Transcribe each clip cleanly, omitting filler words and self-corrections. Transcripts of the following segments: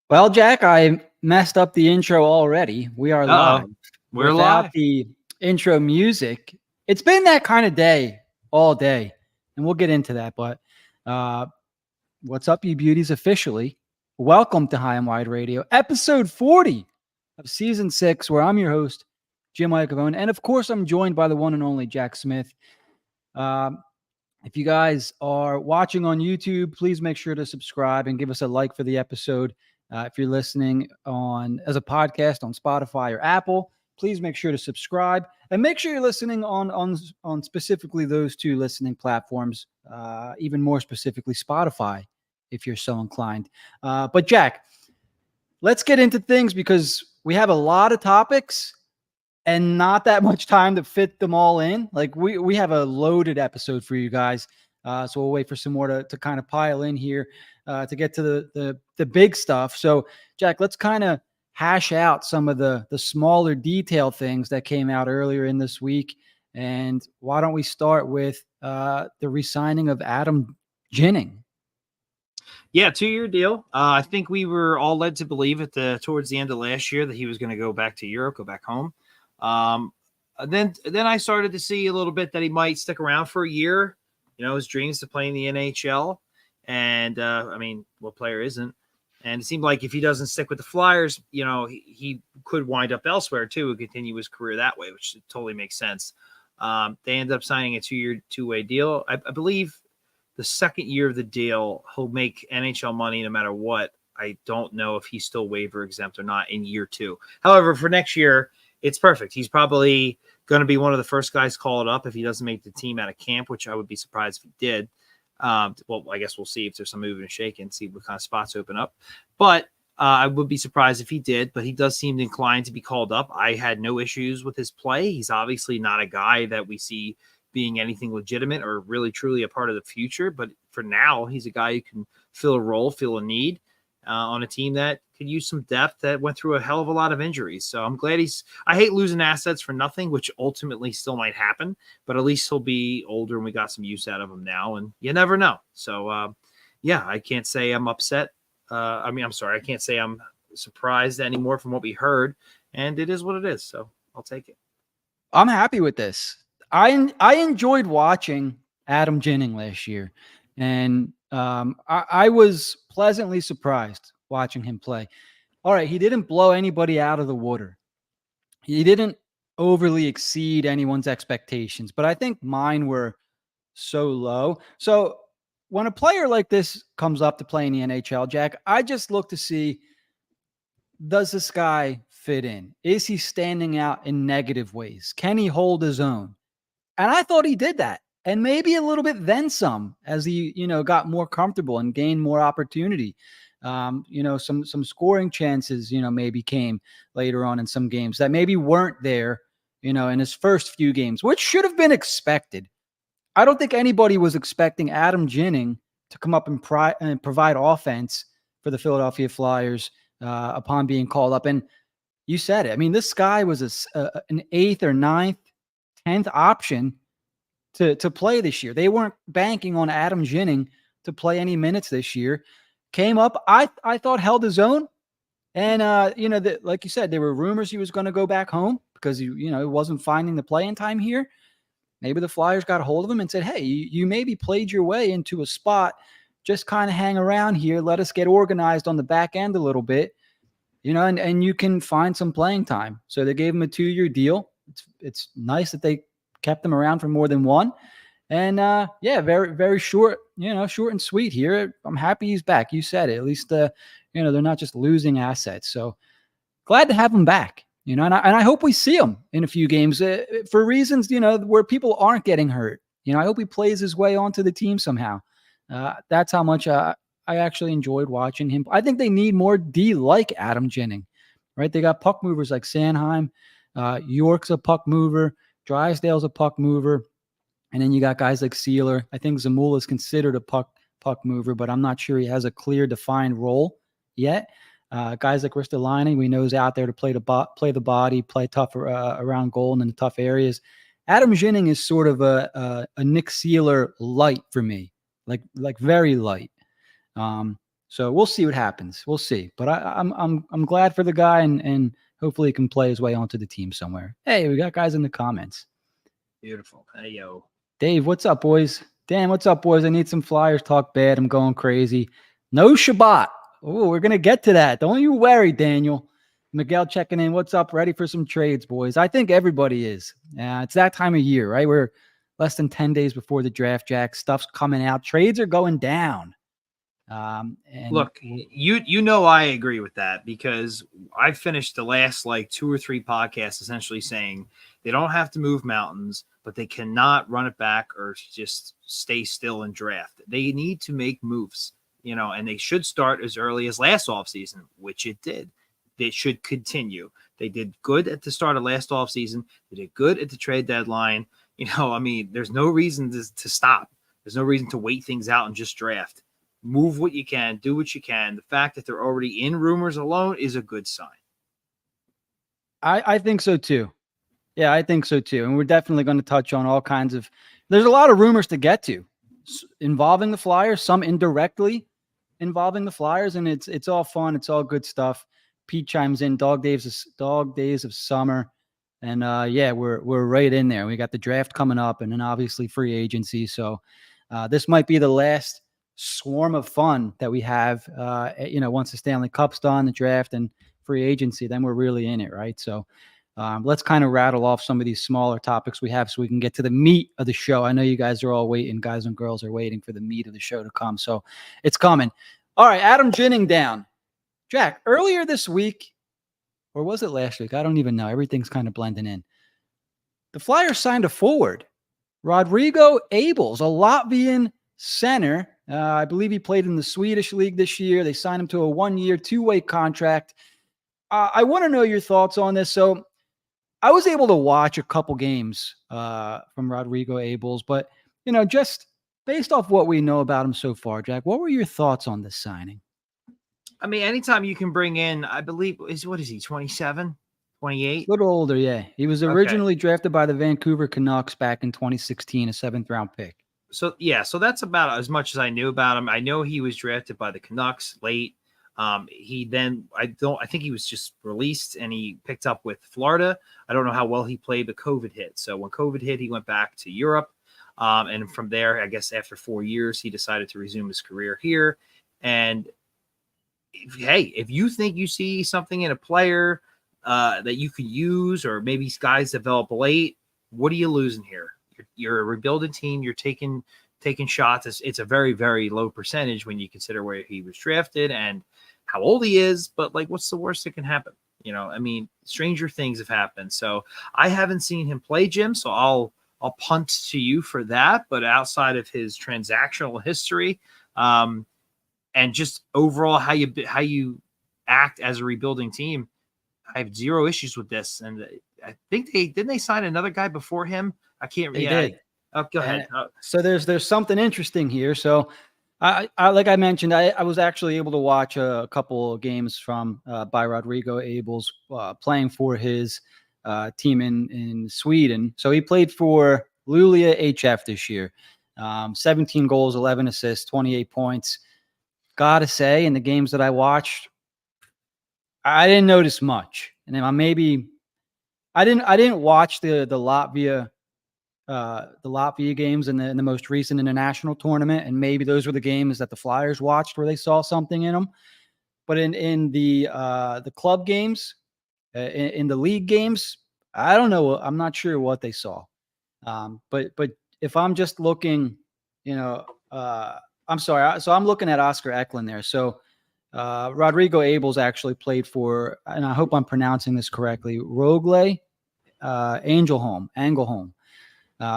Well, Jack, I messed up the intro already. We are Uh-oh. live We're without live. the intro music. It's been that kind of day all day, and we'll get into that. But uh, what's up, you beauties? Officially, welcome to High and Wide Radio, episode 40 of season 6, where I'm your host, Jim Iacovone, and of course, I'm joined by the one and only Jack Smith. Um, if you guys are watching on YouTube, please make sure to subscribe and give us a like for the episode. If you're listening on as a podcast on Spotify or Apple, please make sure to subscribe and make sure you're listening on specifically those two listening platforms. Even more specifically, Spotify, if you're so inclined. But Jack, let's get into things because we have a lot of topics and not that much time to fit them all in. Like we have a loaded episode for you guys. So we'll wait for some more to kind of pile in here to get to the big stuff. So Jack, let's kind of hash out some of the smaller detail things that came out earlier in this week. And why don't we start with the re-signing of Adam Ginning? Yeah, 2-year deal. I think we were all led to believe towards the end of last year that he was going to go back to Europe, go back home. Then I started to see a little bit that he might stick around for a year. You know, his dreams to play in the NHL. And I mean, what player isn't? And it seemed like if he doesn't stick with the Flyers, you know, he could wind up elsewhere too and continue his career that way, which totally makes sense. They ended up signing a 2-year, two-way deal. I believe the second year of the deal, he'll make NHL money no matter what. I don't know if he's still waiver exempt or not in year 2. However, for next year, it's perfect. He's probably going to be one of the first guys called up if he doesn't make the team out of camp, which I would be surprised if he did. Well, I guess we'll see if there's some moving and shaking, see what kind of spots open up. But I would be surprised if he did, but he does seem inclined to be called up. I had no issues with his play. He's obviously not a guy that we see being anything legitimate or really truly a part of the future. But for now, he's a guy who can fill a role, fill a need on a team that could use some depth that went through a hell of a lot of injuries. So I'm glad I hate losing assets for nothing, which ultimately still might happen, but at least he'll be older and we got some use out of him now and you never know. So yeah, I can't say I'm upset. I'm sorry. I can't say I'm surprised anymore from what we heard, and it is what it is. So I'll take it. I'm happy with this. I enjoyed watching Adam Ginning last year, and I was pleasantly surprised watching him play. All right, he didn't blow anybody out of the water. He didn't overly exceed anyone's expectations, but I think mine were so low. So when a player like this comes up to play in the NHL, Jack, I just look to see, does this guy fit in? Is he standing out in negative ways? Can he hold his own? And I thought he did that. And maybe a little bit then some as he, got more comfortable and gained more opportunity. Some scoring chances, maybe came later on in some games that maybe weren't there, in his first few games, which should have been expected. I don't think anybody was expecting Adam Ginning to come up and provide offense for the Philadelphia Flyers upon being called up. And you said it. I mean, this guy was an 8th or 9th, 10th option to play this year. They weren't banking on Adam Ginning to play any minutes this year. Came up, I thought held his own. And, like you said, there were rumors he was going to go back home because, he wasn't finding the playing time here. Maybe the Flyers got a hold of him and said, hey, you maybe played your way into a spot. Just kind of hang around here. Let us get organized on the back end a little bit, and you can find some playing time. So they gave him a 2-year deal. It's nice that they kept him around for more than one. And yeah, very, very short, short and sweet here. I'm happy he's back. You said it. At least, they're not just losing assets. So glad to have him back. And I hope we see him in a few games for reasons, where people aren't getting hurt. I hope he plays his way onto the team somehow. That's how much I actually enjoyed watching him. I think they need more D like Adam Ginning, right? They got puck movers like Sanheim. York's a puck mover. Drysdale's a puck mover. And then you got guys like Sealer. I think Zamula is considered a puck mover, but I'm not sure he has a clear defined role yet. Guys like Laine, we know is out there to play the body, play tough around goal and in the tough areas. Adam Ginning is sort of a Nick Sealer light for me, like very light. So So we'll see what happens. We'll see. But I'm glad for the guy, and hopefully he can play his way onto the team somewhere. Hey, we got guys in the comments. Beautiful. Hey, yo. Dave, what's up, boys? Dan, what's up, boys? I need some Flyers talk bad. I'm going crazy. No Shabbat. Oh, we're going to get to that. Don't you worry, Daniel. Miguel checking in. What's up? Ready for some trades, boys? I think everybody is. It's that time of year, right? We're less than 10 days before the draft, Jack. Stuff's coming out. Trades are going down. And look, you know I agree with that, because I finished the last like 2 or 3 podcasts essentially saying they don't have to move mountains, but they cannot run it back or just stay still and draft. They need to make moves, and they should start as early as last offseason, which it did. They should continue. They did good at the start of last offseason. They did good at the trade deadline. There's no reason to stop. There's no reason to wait things out and just draft. Move what you can, do what you can. The fact that they're already in rumors alone is a good sign. I think so too. Yeah, I think so too. And we're definitely going to touch on all kinds of, there's a lot of rumors to get to involving the Flyers, some indirectly involving the Flyers, and it's all fun. It's all good stuff. Pete chimes in, dog days of summer. And we're right in there. We got the draft coming up, and then obviously free agency. So this might be the last swarm of fun that we have, once the Stanley Cup's done, the draft and free agency, then we're really in it, right? So let's kind of rattle off some of these smaller topics we have so we can get to the meat of the show. I know you guys are all waiting, guys and girls are waiting for the meat of the show to come. So it's coming. All right, Adam Ginning down. Jack, earlier this week, or was it last week? I don't even know. Everything's kind of blending in. The Flyers signed a forward, Rodrigo Abels, a Latvian center. I believe he played in the Swedish league this year. They signed him to a 1-year, 2-way contract. I want to know your thoughts on this. So I was able to watch a couple games from Rodrigo Abels, but, just based off what we know about him so far, Jack, what were your thoughts on this signing? Anytime you can bring in, I believe, what is he, 27, 28? A little older, yeah. He was originally drafted by the Vancouver Canucks back in 2016, a 7th-round pick. So that's about as much as I knew about him. I know he was drafted by the Canucks late. He then, I think he was just released and he picked up with Florida. I don't know how well he played, but COVID hit. So when COVID hit, he went back to Europe. And from there, I guess after 4 years, he decided to resume his career here. And if you think you see something in a player that you could use, or maybe guys develop late, what are you losing here? You're a rebuilding team. You're taking shots. It's a very, very low percentage when you consider where he was drafted and how old he is. But what's the worst that can happen? Stranger things have happened. So I haven't seen him play, Jim. So I'll punt to you for that. But outside of his transactional history, and just overall how you act as a rebuilding team, I have zero issues with this. And I think they sign another guy before him. I can't read. They did. Go ahead. So there's something interesting here. So I like I mentioned, I was actually able to watch a couple of games from by Rodrigo Abels playing for his team in Sweden. So he played for Luleå HF this year. 17 goals, 11 assists, 28 points. Gotta say, in the games that I watched, I didn't notice much. And then I didn't watch the Latvia games in the most recent international tournament, and maybe those were the games that the Flyers watched where they saw something in them. But in the club games, in the league games, I don't know. I'm not sure what they saw. But if I'm just looking, I'm sorry. So I'm looking at Oscar Eklund there. So Rodrigo Abels actually played for, and I hope I'm pronouncing this correctly, Rögle, Angelholm.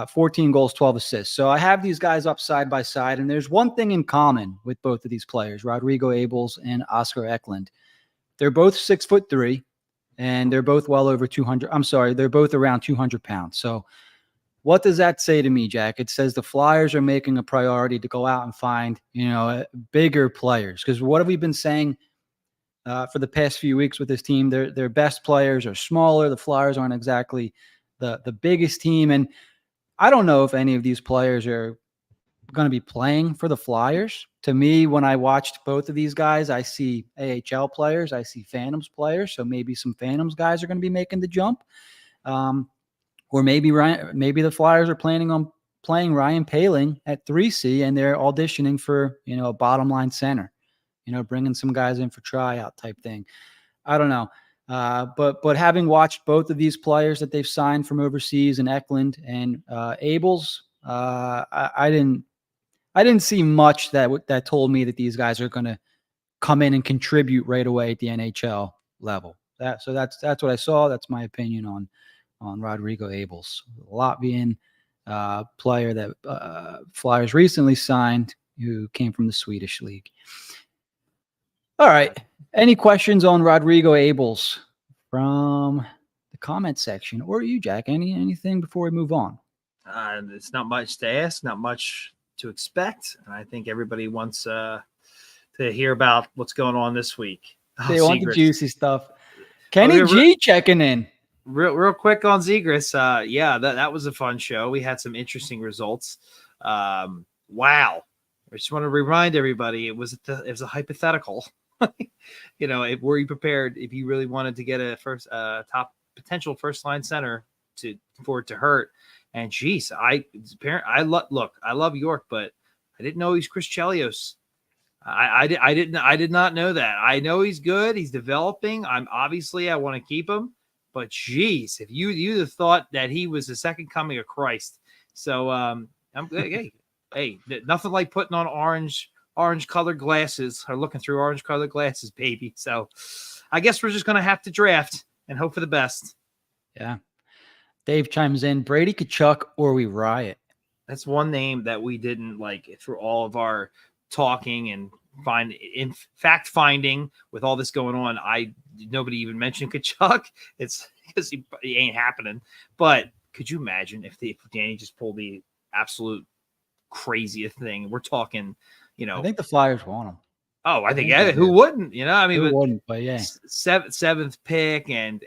14 goals, 12 assists. So I have these guys up side by side, and there's one thing in common with both of these players, Rodrigo Abels and Oscar Eklund. They're both 6'3", and they're both well over 200. I'm sorry, they're both around 200 pounds. So what does that say to me, Jack? It says the Flyers are making a priority to go out and find, bigger players. Because what have we been saying for the past few weeks with this team? Their best players are smaller. The Flyers aren't exactly the biggest team. And I don't know if any of these players are going to be playing for the Flyers. To me, when I watched both of these guys, I see AHL players, I see Phantoms players. So maybe some Phantoms guys are going to be making the jump. Or maybe the Flyers are planning on playing Ryan Poehling at 3C, and they're auditioning for, a bottom line center, bringing some guys in for tryout type thing. I don't know. But having watched both of these players that they've signed from overseas, and Eklund and Abels, I didn't see much that told me that these guys are going to come in and contribute right away at the NHL level. That's what I saw. That's my opinion on Rodrigo Abels, Latvian player that Flyers recently signed, who came from the Swedish league. All right. Any questions on Rodrigo Abels from the comment section, or you, Jack? Anything before we move on? It's not much to ask, not much to expect. And I think everybody wants to hear about what's going on this week. They want the juicy stuff. Kenny G checking in. Real quick on Zegras. That was a fun show. We had some interesting results. Wow. I just want to remind everybody it was a hypothetical. Were you prepared if you really wanted to get a top potential first line center for it to hurt? And geez, I love York, but I didn't know he's Chris Chelios. I did not know that. I know he's good. He's developing. I want to keep him, but geez, if you'd have thought that he was the second coming of Christ. So I'm hey, nothing like putting on orange colored glasses or looking through orange colored glasses, baby. So I guess we're just going to have to draft and hope for the best. Yeah. Dave chimes in, Brady Tkachuk or we riot. That's one name that we didn't like through all of our talking and fact finding with all this going on. Nobody even mentioned Tkachuk. It's because he ain't happening. But could you imagine if Danny just pulled the absolute craziest thing? We're talking, I think the Flyers want him. Oh, I think who wouldn't? Who wouldn't? But yeah, seventh pick and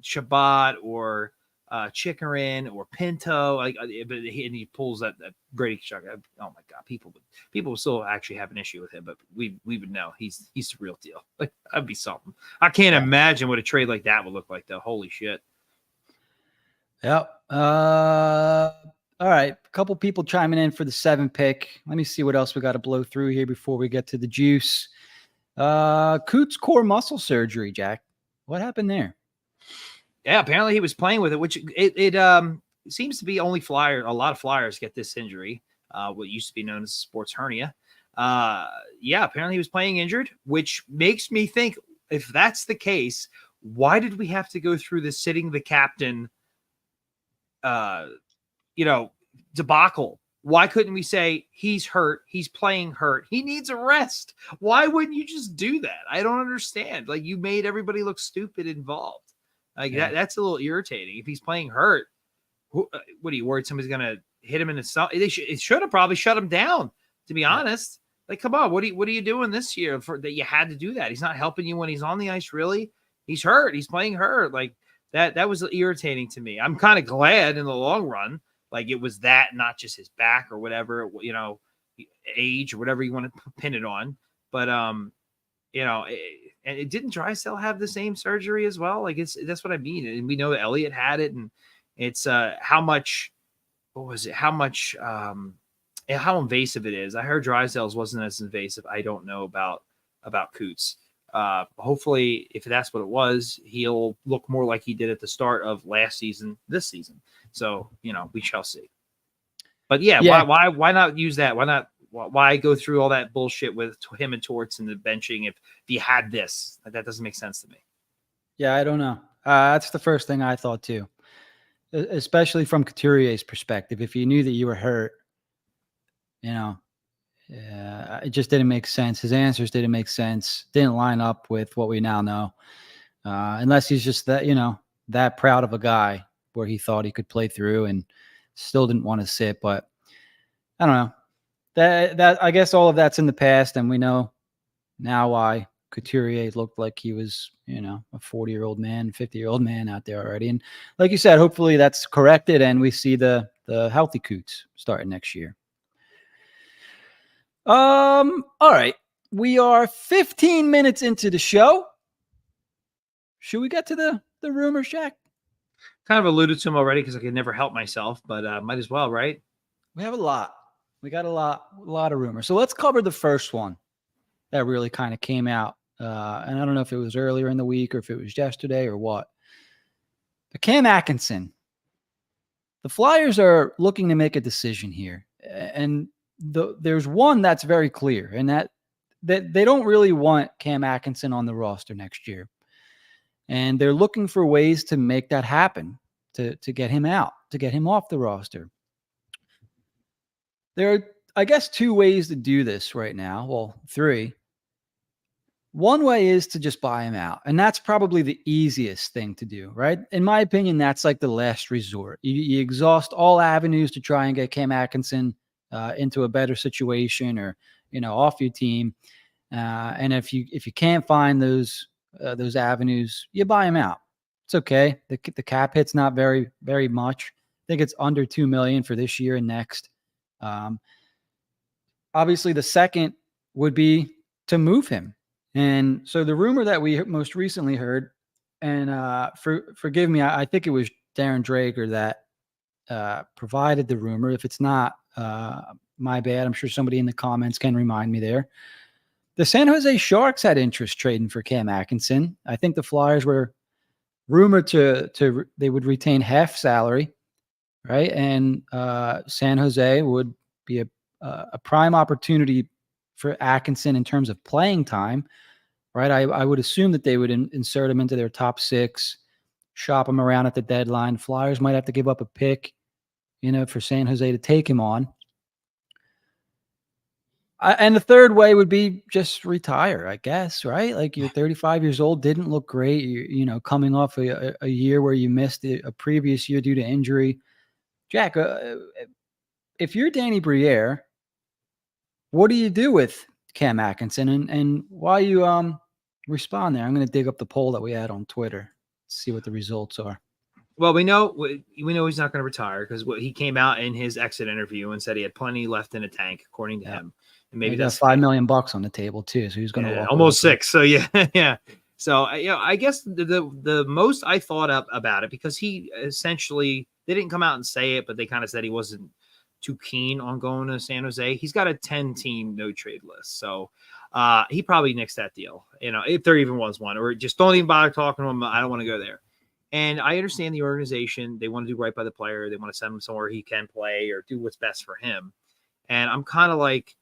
Shabbat or Chikrin or Pinto, but he pulls that Brady Tkachuk. Oh my God, people would still actually have an issue with him, but we would know he's the real deal. Like that'd be something. I can't imagine what a trade like that would look like, though. Holy shit. Yep. All right, a couple people chiming in for the 7th pick. Let me see what else we got to blow through here before we get to the juice. Coots core muscle surgery, Jack. What happened there? Yeah, apparently he was playing with it, which it seems to be only Flyers. A lot of Flyers get this injury, what used to be known as sports hernia. Apparently he was playing injured, which makes me think, if that's the case, why did we have to go through the sitting the captain debacle? Why couldn't we say he's hurt, he's playing hurt, he needs a rest? Why wouldn't you just do that? I don't understand. Like, you made everybody look stupid involved. Like that's a little irritating. If he's playing hurt, what are you worried somebody's gonna hit him in the stomach? It should have probably shut him down, to be honest. Like, come on, what are you doing this year that you had to do that? He's not helping you when he's on the ice, really. He's hurt, he's playing hurt. Like that was irritating to me. I'm kind of glad in the long run, like it was that, not just his back or whatever, age or whatever you want to pin it on. But and it didn't Drysdale have the same surgery as well? Like that's what I mean. And we know that Elliott had it, and it's how much how invasive it is. I heard Drysdale's wasn't as invasive. I don't know about Coots. Hopefully, if that's what it was, he'll look more like he did at the start of last season, this season. So, we shall see. But why not use that? Why go through all that bullshit with him and Torts and the benching if you had this? That doesn't make sense to me. Yeah, I don't know. That's the first thing I thought too, especially from Couturier's perspective. If you knew that you were hurt, it just didn't make sense. His answers didn't make sense. Didn't line up with what we now know. Unless he's just that proud of a guy where he thought he could play through and still didn't want to sit. But I don't know. That I guess all of that's in the past, and we know now why Couturier looked like he was, a 40-year-old man, 50-year-old man out there already. And like you said, hopefully that's corrected and we see the healthy Coots starting next year. All right. We are 15 minutes into the show. Should we get to the rumor shack? Kind of alluded to him already because I could never help myself, but might as well, right? We have a lot. We got a lot of rumors. So let's cover the first one that really kind of came out. And I don't know if it was earlier in the week or if it was yesterday or what. But Cam Atkinson. The Flyers are looking to make a decision here. And there's one that's very clear, and that they don't really want Cam Atkinson on the roster next year. And they're looking for ways to make that happen, to get him out, to get him off the roster. There are, I guess, two ways to do this right now. Well, three. One way is to just buy him out. And that's probably the easiest thing to do, right? In my opinion, that's like the last resort. You exhaust all avenues to try and get Cam Atkinson into a better situation or, off your team. And if you can't find those avenues, you buy him out. It's okay. The cap hit's not very, very much. I think it's under $2 million for this year and next. Obviously, the second would be to move him. And so the rumor that we most recently heard, and forgive me, I think it was Darren Drager that provided the rumor. If it's not, my bad. I'm sure somebody in the comments can remind me there. The San Jose Sharks had interest trading for Cam Atkinson. I think the Flyers were rumored they would retain half salary, right? And San Jose would be a prime opportunity for Atkinson in terms of playing time, right? I would assume that they would insert him into their top six, shop him around at the deadline. Flyers might have to give up a pick, for San Jose to take him on. And the third way would be just retire, I guess, right? Like you're 35 years old, didn't look great. You're coming off a year where you missed a previous year due to injury. Jack, if you're Danny Briere, what do you do with Cam Atkinson? And while you respond there, I'm going to dig up the poll that we had on Twitter, see what the results are. Well, we know he's not going to retire because he came out in his exit interview and said he had plenty left in the tank, according to him. And maybe that's $5 million on the table too. So he's going to almost $6. So yeah. So I guess the most I thought about it, because he essentially, they didn't come out and say it, but they kind of said he wasn't too keen on going to San Jose. He's got a 10-team no trade list. So he probably nixed that deal, if there even was one, or just don't even bother talking to him. I don't want to go there. And I understand the organization. They want to do right by the player. They want to send him somewhere he can play or do what's best for him. And I'm kind of like,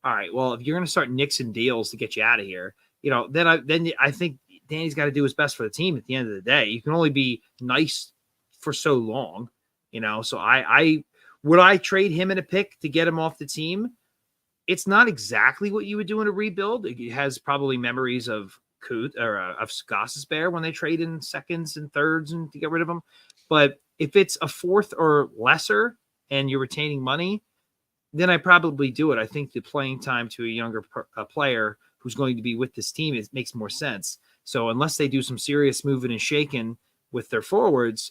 all right, well, if you're going to start nixing deals to get you out of here, then I think Danny's got to do his best for the team at the end of the day. You can only be nice for so long, So would I trade him in a pick to get him off the team? It's not exactly what you would do in a rebuild. It has probably memories of of Gossesbear when they trade in seconds and thirds and to get rid of him. But if it's a fourth or lesser and you're retaining money, then I probably do it. I think the playing time to a younger player who's going to be with this team makes more sense. So unless they do some serious moving and shaking with their forwards,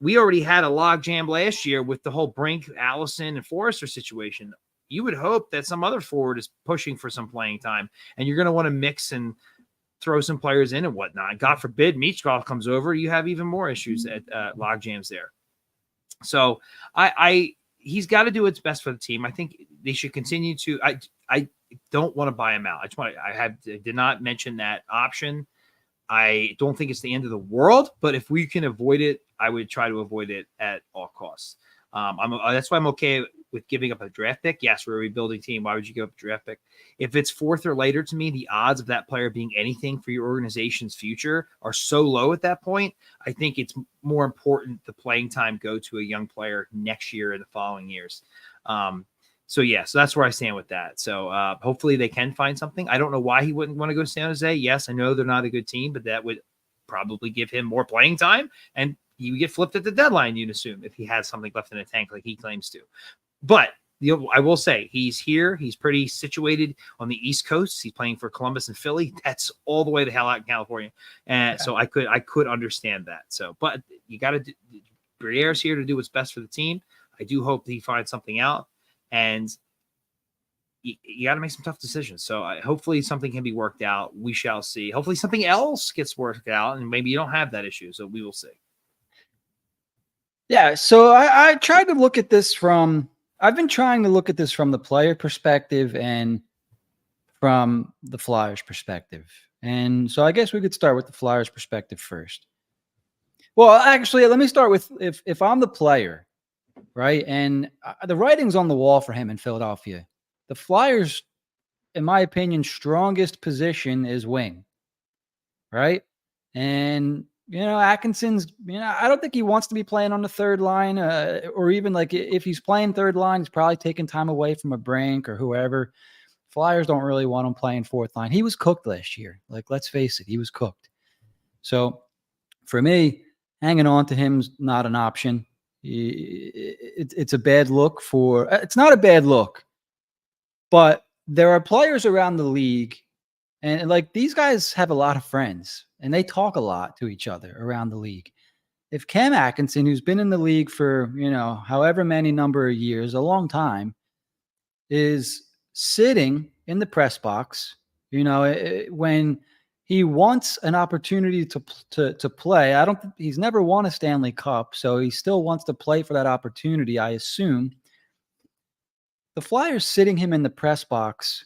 we already had a log jam last year with the whole Brink, Allison, and Forrester situation. You would hope that some other forward is pushing for some playing time, and you're going to want to mix and throw some players in and whatnot. God forbid Michkov comes over, you have even more issues at log jams there. So he's got to do what's best for the team. I think they should continue to. I don't want to buy him out. I did not mention that option. I don't think it's the end of the world, but if we can avoid it, I would try to avoid it at all costs. That's why I'm okay with giving up a draft pick. Yes, we're a rebuilding team. Why would you give up a draft pick? If it's fourth or later, to me, the odds of that player being anything for your organization's future are so low at that point. I think it's more important the playing time go to a young player next year and the following years. So that's where I stand with that. So hopefully they can find something. I don't know why he wouldn't want to go to San Jose. Yes, I know they're not a good team, but that would probably give him more playing time, and he would get flipped at the deadline, you'd assume, if he has something left in the tank like he claims to. But I will say he's here. He's pretty situated on the East Coast. He's playing for Columbus and Philly. That's all the way the hell out in California. And so I could understand that. So, but you got to Briere's here to do what's best for the team. I do hope that he finds something out. And you got to make some tough decisions. So hopefully something can be worked out. We shall see. Hopefully something else gets worked out, and maybe you don't have that issue. So we will see. Yeah. So I tried to look at this I've been trying to look at this from the player perspective and from the Flyers perspective. And so I guess we could start with the Flyers perspective first. Well, actually, let me start with if I'm the player, right? And the writing's on the wall for him in Philadelphia. The Flyers, in my opinion, strongest position is wing, right? And Atkinson's, I don't think he wants to be playing on the third line, or even like if he's playing third line, he's probably taking time away from a Brink or whoever. Flyers don't really want him playing fourth line. He was cooked last year. Like, let's face it, he was cooked. So for me, hanging on to him's not an option. It's a bad look it's not a bad look, but there are players around the league, and like these guys have a lot of friends and they talk a lot to each other around the league. If Cam Atkinson, who's been in the league for, however many number of years, a long time, is sitting in the press box, when he wants an opportunity to play. He's never won a Stanley Cup, so he still wants to play for that opportunity, I assume. The Flyers sitting him in the press box,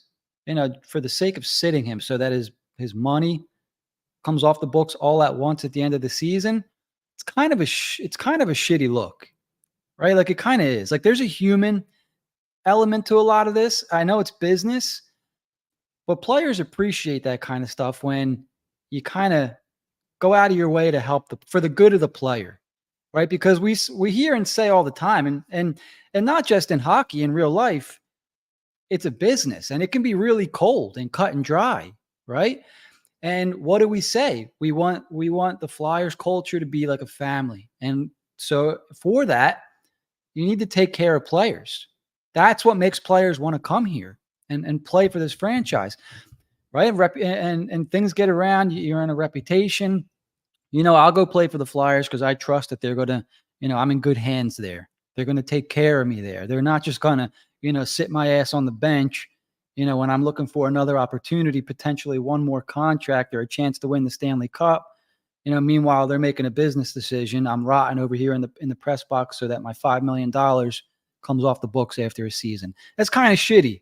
for the sake of sitting him so that his money comes off the books all at once at the end of the season, it's kind of a shitty look, right? Like, it kind of is. Like, there's a human element to a lot of this. I know it's business, but players appreciate that kind of stuff when you kind of go out of your way to help for the good of the player, right? Because we hear and say all the time, and not just in hockey, in real life, it's a business and it can be really cold and cut and dry, right? And what do we say? We want the Flyers culture to be like a family. And so for that, you need to take care of players. That's what makes players want to come here and play for this franchise, right? And things get around. You're in a reputation. I'll go play for the Flyers because I trust that they're going to, I'm in good hands there. They're going to take care of me there. They're not just going to, sit my ass on the bench, when I'm looking for another opportunity, potentially one more contract or a chance to win the Stanley Cup. Meanwhile, they're making a business decision. I'm rotting over here in the press box so that my $5 million comes off the books after a season. That's kind of shitty,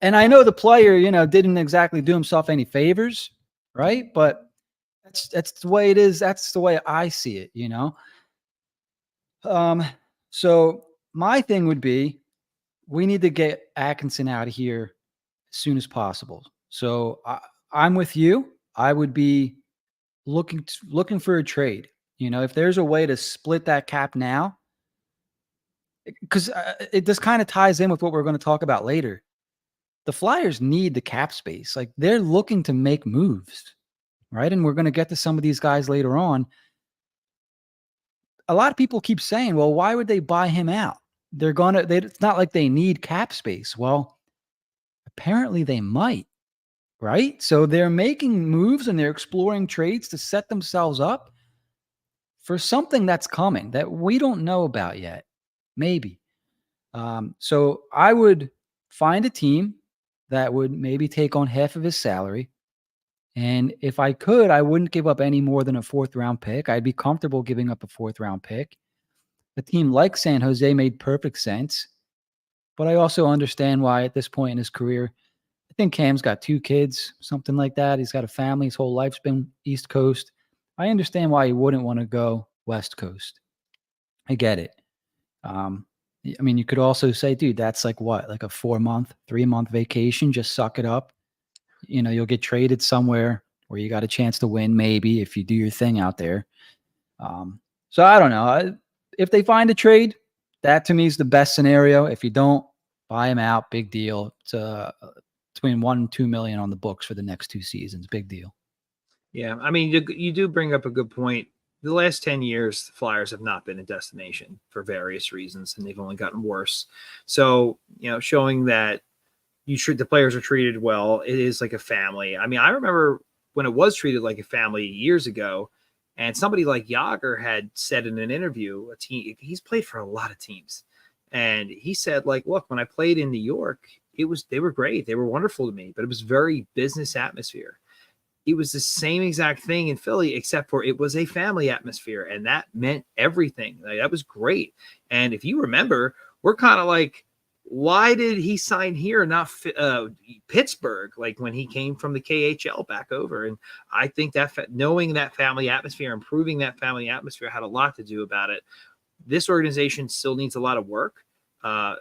And I know the player, didn't exactly do himself any favors, right? But that's the way it is. That's the way I see it, So my thing would be, we need to get Atkinson out of here as soon as possible. So I'm with you. I would be looking for a trade. If there's a way to split that cap now, because it just kind of ties in with what we're going to talk about later. The Flyers need the cap space. Like, they're looking to make moves, right? And we're going to get to some of these guys later on. A lot of people keep saying, well, why would they buy him out? It's not like they need cap space. Well, apparently they might, right? So they're making moves and they're exploring trades to set themselves up for something that's coming that we don't know about yet. Maybe. So I would find a team that would maybe take on half of his salary. And if I could, I wouldn't give up any more than a 4th round pick. I'd be comfortable giving up a 4th round pick. A team like San Jose made perfect sense. But I also understand why at this point in his career, I think Cam's got 2 kids, something like that. He's got a family. His whole life's been East Coast. I understand why he wouldn't want to go West Coast. I get it. You could also say, dude, that's like what? Like a 4-month, 3-month vacation. Just suck it up. You'll get traded somewhere where you got a chance to win, maybe, if you do your thing out there. So I don't know. If they find a trade, that to me is the best scenario. If you don't, buy him out. Big deal. It's between $1 and $2 million on the books for the next 2 seasons. Big deal. Yeah, you do bring up a good point. The last 10 years, the Flyers have not been a destination for various reasons, and they've only gotten worse. So, showing that the players are treated well, it is like a family. I remember when it was treated like a family years ago, and somebody like Yager had said in an interview, he's played for a lot of teams. And he said, like, look, when I played in New York, they were great. They were wonderful to me, but it was very business atmosphere. It was the same exact thing in Philly, except for it was a family atmosphere, and that meant everything. Like, that was great. And if you remember, we're kind of like, why did he sign here, not Pittsburgh? Like when he came from the KHL back over. And I think that knowing that family atmosphere, improving that family atmosphere had a lot to do about it. This organization still needs a lot of work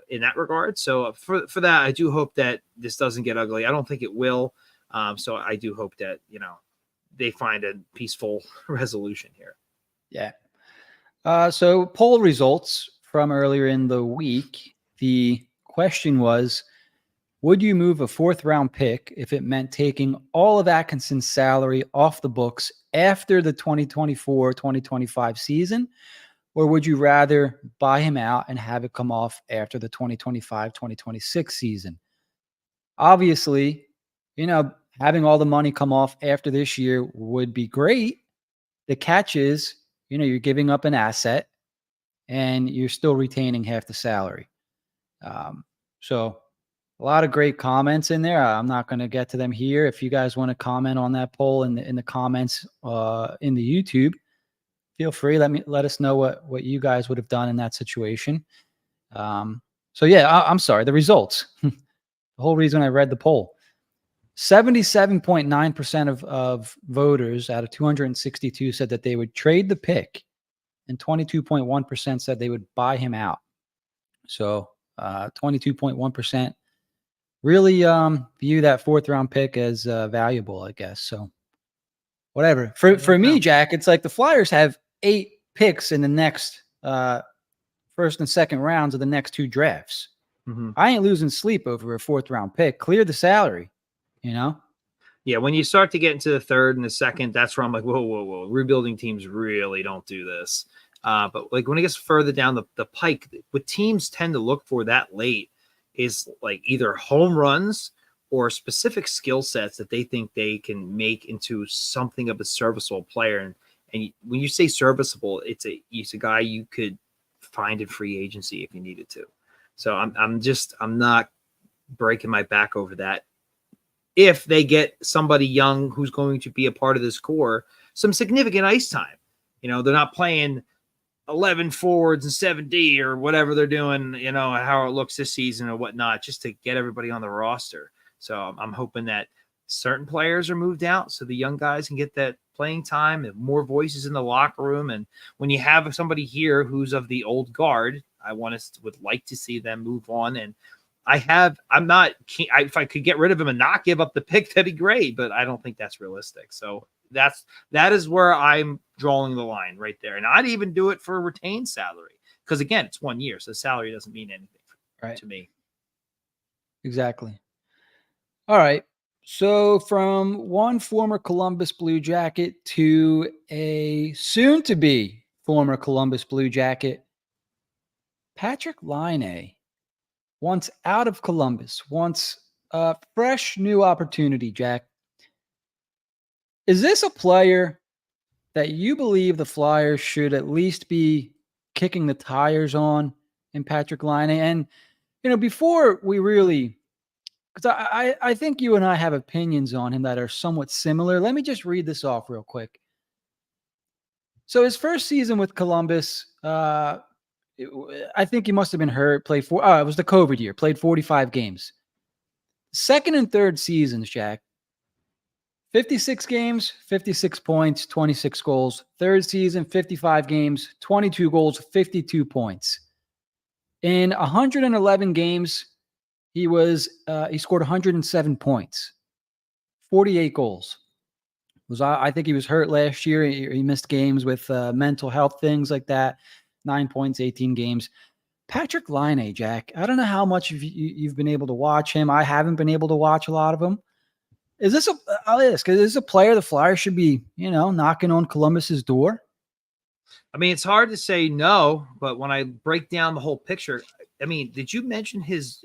in that regard. So for that, I do hope that this doesn't get ugly. I don't think it will. So I do hope that, they find a peaceful resolution here. Yeah. So poll results from earlier in the week. The question was, would you move a 4th-round pick if it meant taking all of Atkinson's salary off the books after the 2024-2025 season? Or would you rather buy him out and have it come off after the 2025-2026 season? Obviously, having all the money come off after this year would be great. The catch is, you're giving up an asset and you're still retaining half the salary. So a lot of great comments in there. I'm not going to get to them here. If you guys want to comment on that poll in the comments in the YouTube, feel free. Let us know what you guys would have done in that situation. So yeah, I'm sorry. The results. The whole reason I read the poll. 77.9% of voters out of 262 said that they would trade the pick, and 22.1% said they would buy him out. So 22.1% really view that 4th-round pick as valuable, I guess. So whatever. For me, Jack, it's like the Flyers have 8 picks in the next first and second rounds of the next 2 drafts. Mm-hmm. I ain't losing sleep over a 4th-round pick. Clear the salary, Yeah, when you start to get into the 3rd and the 2nd, that's where I'm like, whoa. Rebuilding teams really don't do this. But like when it gets further down the pike, what teams tend to look for that late is like either home runs or specific skill sets that they think they can make into something of a serviceable player. And when you say serviceable, it's a guy you could find in free agency if you needed to. So I'm not breaking my back over that. If they get somebody young who's going to be a part of this core, some significant ice time, they're not playing 11 forwards and 7D or whatever they're doing, how it looks this season or whatnot, just to get everybody on the roster. So I'm hoping that certain players are moved out so the young guys can get that playing time and more voices in the locker room. And when you have somebody here who's of the old guard, I would like to see them move on. And I'm not keen. If I could get rid of him and not give up the pick, that'd be great, but I don't think that's realistic. So that is where I'm drawing the line right there. And I'd even do it for a retained salary because again, it's 1 year. So salary doesn't mean anything to me. Exactly. All right. So from one former Columbus Blue Jacket to a soon to be former Columbus Blue Jacket, Patrik Laine wants out of Columbus, wants a fresh new opportunity, Jack. Is this a player that you believe the Flyers should at least be kicking the tires on in Patrik Laine? And, before we really, because I think you and I have opinions on him that are somewhat similar. Let me just read this off real quick. So his first season with Columbus, I think he must have been hurt. It was the COVID year. Played 45 games. Second and third seasons, Jack. 56 games, 56 points, 26 goals. Third season, 55 games, 22 goals, 52 points. In 111 games, he scored 107 points, 48 goals. I think he was hurt last year. He missed games with mental health things like that. 9 points, 18 games. Patrik Laine, Jack. I don't know how much you've been able to watch him. I haven't been able to watch a lot of him. Is this a player the Flyers should be, knocking on Columbus's door? I mean, it's hard to say no, but when I break down the whole picture, I mean, did you mention his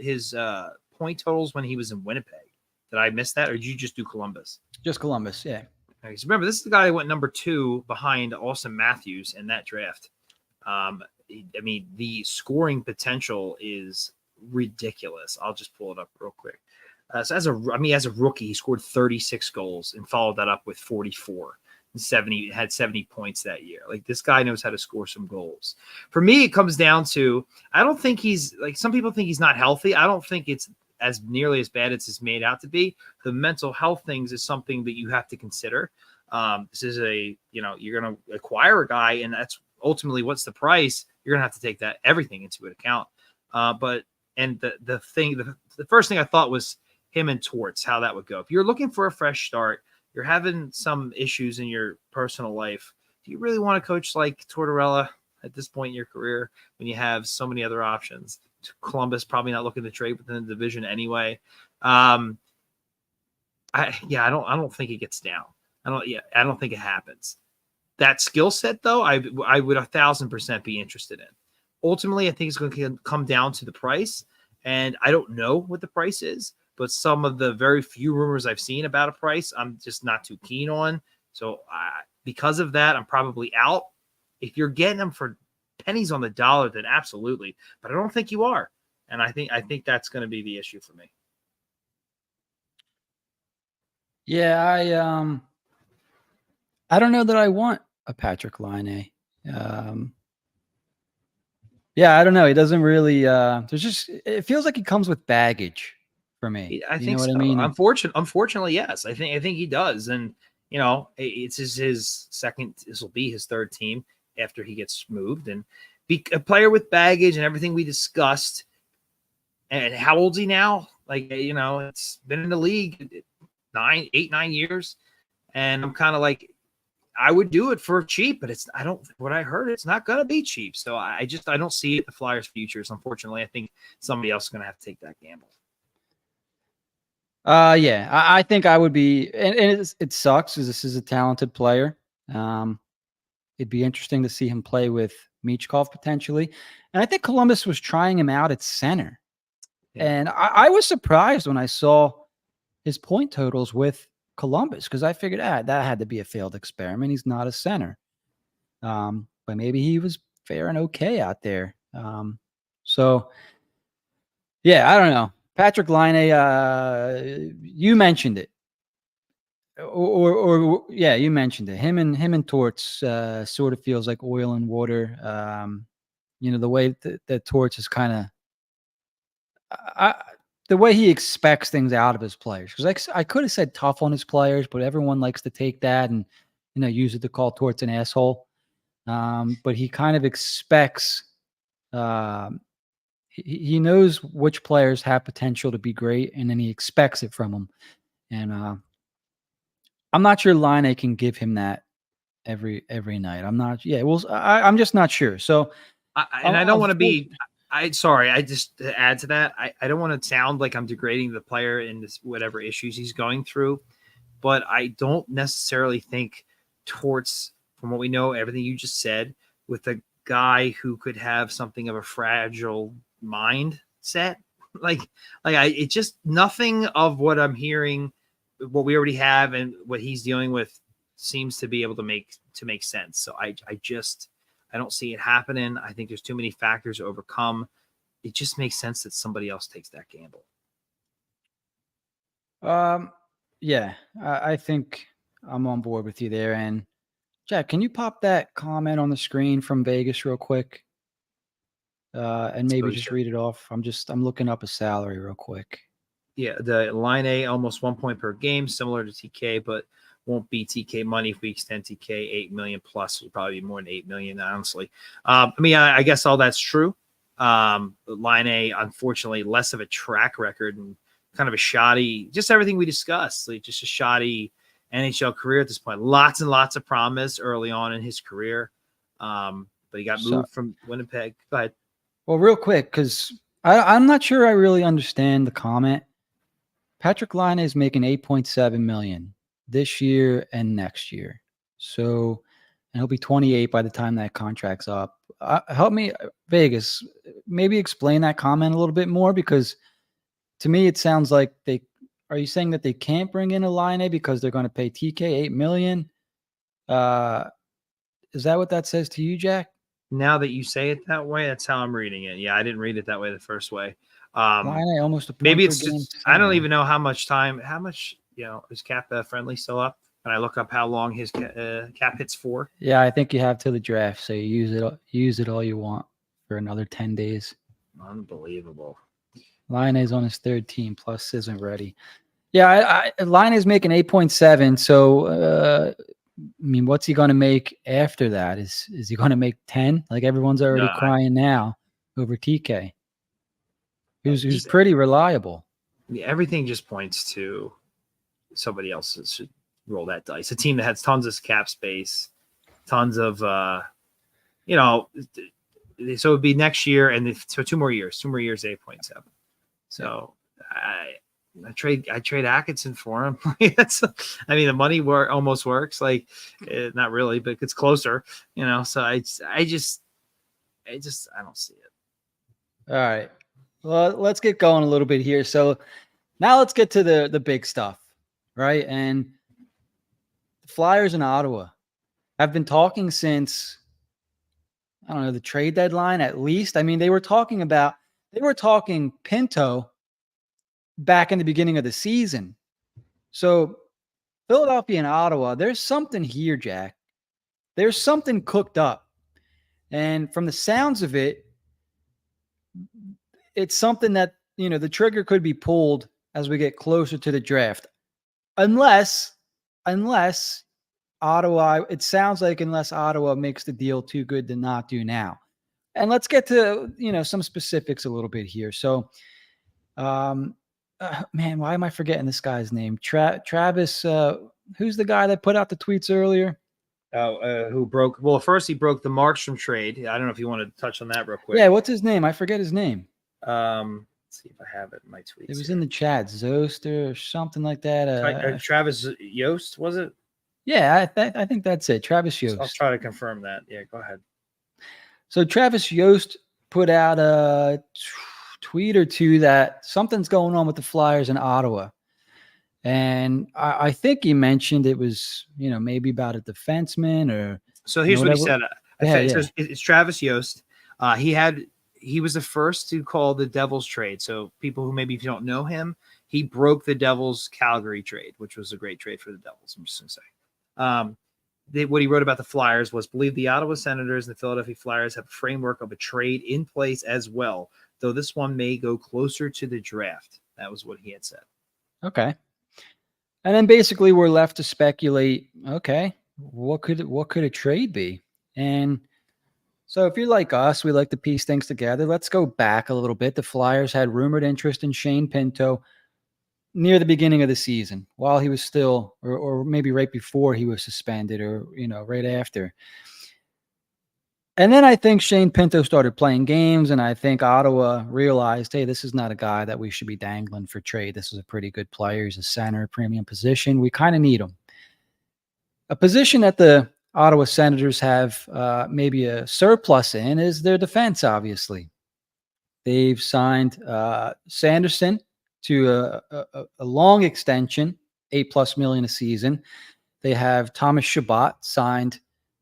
point totals when he was in Winnipeg? Did I miss that, or did you just do Columbus? Just Columbus, yeah. Okay, so remember, this is the guy who went number 2 behind Austin Matthews in that draft. I mean, the scoring potential is ridiculous. I'll just pull it up real quick. So as a rookie, he scored 36 goals and followed that up with 44 and 70, had 70 points that year. Like, this guy knows how to score some goals. For me, it comes down to, I don't think he's, like, some people think he's not healthy. I don't think it's as nearly as bad as it's made out to be. The mental health things is something that you have to consider. This is you're going to acquire a guy, and that's ultimately what's the price. You're going to have to take everything into account. The first thing I thought was him and Torts, how that would go. If you're looking for a fresh start, you're having some issues in your personal life, do you really want to coach like Tortorella at this point in your career when you have so many other options? Columbus probably not looking to trade within the division anyway. I don't think it gets down. I don't think it happens. That skill set, though, I would 1,000% be interested in. Ultimately, I think it's going to come down to the price, and I don't know what the price is, but some of the very few rumors I've seen about a price, I'm just not too keen on. So because of that, I'm probably out. If you're getting them for pennies on the dollar, then absolutely, but I don't think you are, and I think that's going to be the issue for me. Yeah, I don't know that I want a Patrik Laine. Yeah, I don't know. He doesn't really. It feels like he comes with baggage for me. I You think know what so. I mean? Unfortunately, yes. I think he does, and it's his second. This will be his third team after he gets moved, and be a player with baggage and everything we discussed. And how old's he now? Like, it's been in the league 9 years, and I'm kind of like, I would do it for cheap, but what I heard, it's not going to be cheap. So I don't see it, the Flyers' futures. Unfortunately, I think somebody else is going to have to take that gamble. Yeah, I think I would be, and it sucks because this is a talented player. It'd be interesting to see him play with Michkov potentially. And I think Columbus was trying him out at center. Yeah. And I was surprised when I saw his point totals with Columbus, because I figured that had to be a failed experiment. He's not a center. But maybe he was faring okay out there. So, yeah, I don't know. Patrik Laine, you mentioned it. Or yeah, you mentioned it. Him and Torts sort of feels like oil and water. The way that Torts is kind of the way he expects things out of his players. Because I could have said tough on his players, but everyone likes to take that and use it to call Torts an asshole. But he kind of expects. He knows which players have potential to be great, and then he expects it from them. And I'm not sure Laine can give him that every night. I'm not. Yeah, well, I'm just not sure. So, I don't want to be. Sorry. I just to add to that. I don't want to sound like I'm degrading the player in this whatever issues he's going through, but I don't necessarily think Torts, from what we know, everything you just said, with a guy who could have something of a fragile mindset, it just nothing of what I'm hearing, what we already have, and what he's dealing with seems to be able to make sense. So I don't see it happening. I think there's too many factors to overcome. It just makes sense that somebody else takes that gamble. Yeah, I think I'm on board with you there. And Jack, can you pop that comment on the screen from Vegas real quick? And maybe just read it off. I'm looking up a salary real quick. Yeah, the Laine almost 1 point per game, similar to TK, but won't be TK money if we extend TK. 8 million plus would probably be more than 8 million, honestly. I guess all that's true. Laine, unfortunately, less of a track record and kind of a shoddy, just everything we discussed, just a shoddy NHL career at this point. Lots and lots of promise early on in his career. But he got moved from Winnipeg. Go ahead. Well, real quick, because I'm not sure I really understand the comment. Patrik Laine is making $8.7 million this year and next year. So, and he'll be 28 by the time that contract's up. Help me, Vegas, maybe explain that comment a little bit more, because to me it sounds like are you saying that they can't bring in a Laine because they're going to pay TK $8 million? Is that what that says to you, Jack? Now that you say it that way, that's how I'm reading it. Yeah, I didn't read it that way the first way. Laine almost a point Maybe per it's game. just I don't even know how much is cap friendly still up. And I look up how long his cap hits for. Yeah, I think you have till the draft, so you use it all you want for another 10 days. Unbelievable. Laine is on his third team, plus isn't ready. Yeah, Laine is making 8.7. So, I mean, what's he going to make after that? Is he going to make 10? Like everyone's already crying now over TK, who's pretty reliable. Everything just points to somebody else should roll that dice. A team that has tons of cap space, tons of, so it'd be next year and so 2 more years, 8.7. So I trade Atkinson for him. The money almost works. Like, not really, but it's closer, so I just don't see it. All right. Well, let's get going a little bit here. So now let's get to the big stuff, right? And the Flyers in Ottawa have been talking since, I don't know, the trade deadline at least. I mean, they were talking Pinto back in the beginning of the season. So Philadelphia and Ottawa, there's something here, Jack. There's something cooked up. And from the sounds of it, it's something that, the trigger could be pulled as we get closer to the draft. Unless Ottawa, it sounds like unless Ottawa makes the deal too good to not do now. And let's get to, some specifics a little bit here. So, man, why am I forgetting this guy's name? Travis, who's the guy that put out the tweets earlier? Who broke? Well, first he broke the Markstrom trade. I don't know if you want to touch on that real quick. Yeah, what's his name? I forget his name. Let's see if I have it in my tweets. It was in the chat, Zoster or something like that. Travis Yost, was it? Yeah, I think that's it. Travis Yost. I'll try to confirm that. Yeah, go ahead. So Travis Yost put out a tweet or two that something's going on with the Flyers in Ottawa. And I think he mentioned it was, maybe about a defenseman or. So here's what he said. It's Travis Yost. He was the first to call the Devils trade. So people who maybe if you don't know him, he broke the Devils Calgary trade, which was a great trade for the Devils. I'm just going to say. What he wrote about the Flyers was believe the Ottawa Senators and the Philadelphia Flyers have a framework of a trade in place as well, though this one may go closer to the draft. That was what he had said. Okay. And then basically we're left to speculate, okay, what could a trade be? And so if you're like us, we like to piece things together. Let's go back a little bit. The Flyers had rumored interest in Shane Pinto near the beginning of the season while he was still, or maybe right before he was suspended or, right after. And then I think Shane Pinto started playing games, and I think Ottawa realized, hey, this is not a guy that we should be dangling for trade. This is a pretty good player. He's a center, premium position. We kind of need him. A position that the Ottawa Senators have maybe a surplus in is their defense, obviously. They've signed Sanderson to a long extension, $8+ million a season. They have Thomas Chabot signed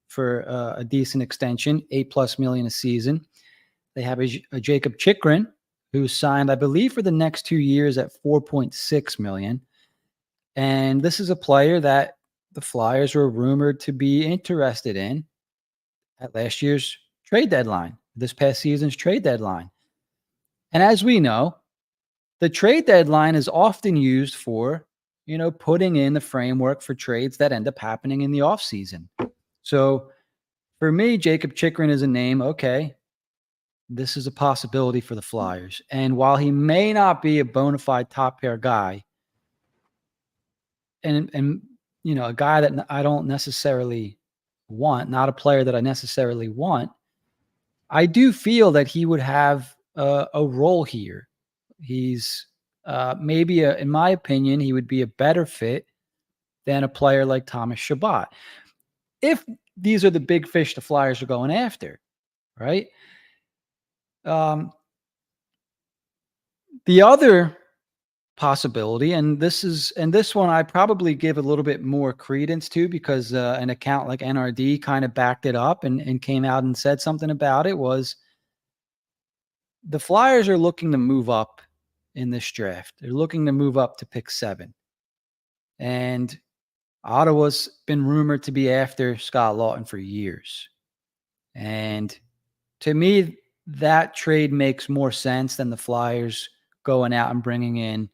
for a decent extension, $8+ million a season. They have a Jacob Chikrin, who's signed, I believe, for the next 2 years at $4.6 million. And this is a player that the Flyers were rumored to be interested in at last year's trade deadline, this past season's trade deadline. And as we know, the trade deadline is often used for, putting in the framework for trades that end up happening in the offseason. So for me, Jacob Chikrin is a name. Okay, this is a possibility for the Flyers. And while he may not be a bona fide top pair guy, and a guy that I don't necessarily want, not a player that I necessarily want, I do feel that he would have a role here. He's maybe, in my opinion, he would be a better fit than a player like Thomas Chabot. If these are the big fish the Flyers are going after, right? The other possibility, and this one I probably give a little bit more credence to because an account like NRD kind of backed it up and came out and said something about it, was the Flyers are looking to move up in this draft. They're looking to move up to pick 7. And Ottawa's been rumored to be after Scott Laughton for years. And to me, that trade makes more sense than the Flyers going out and bringing in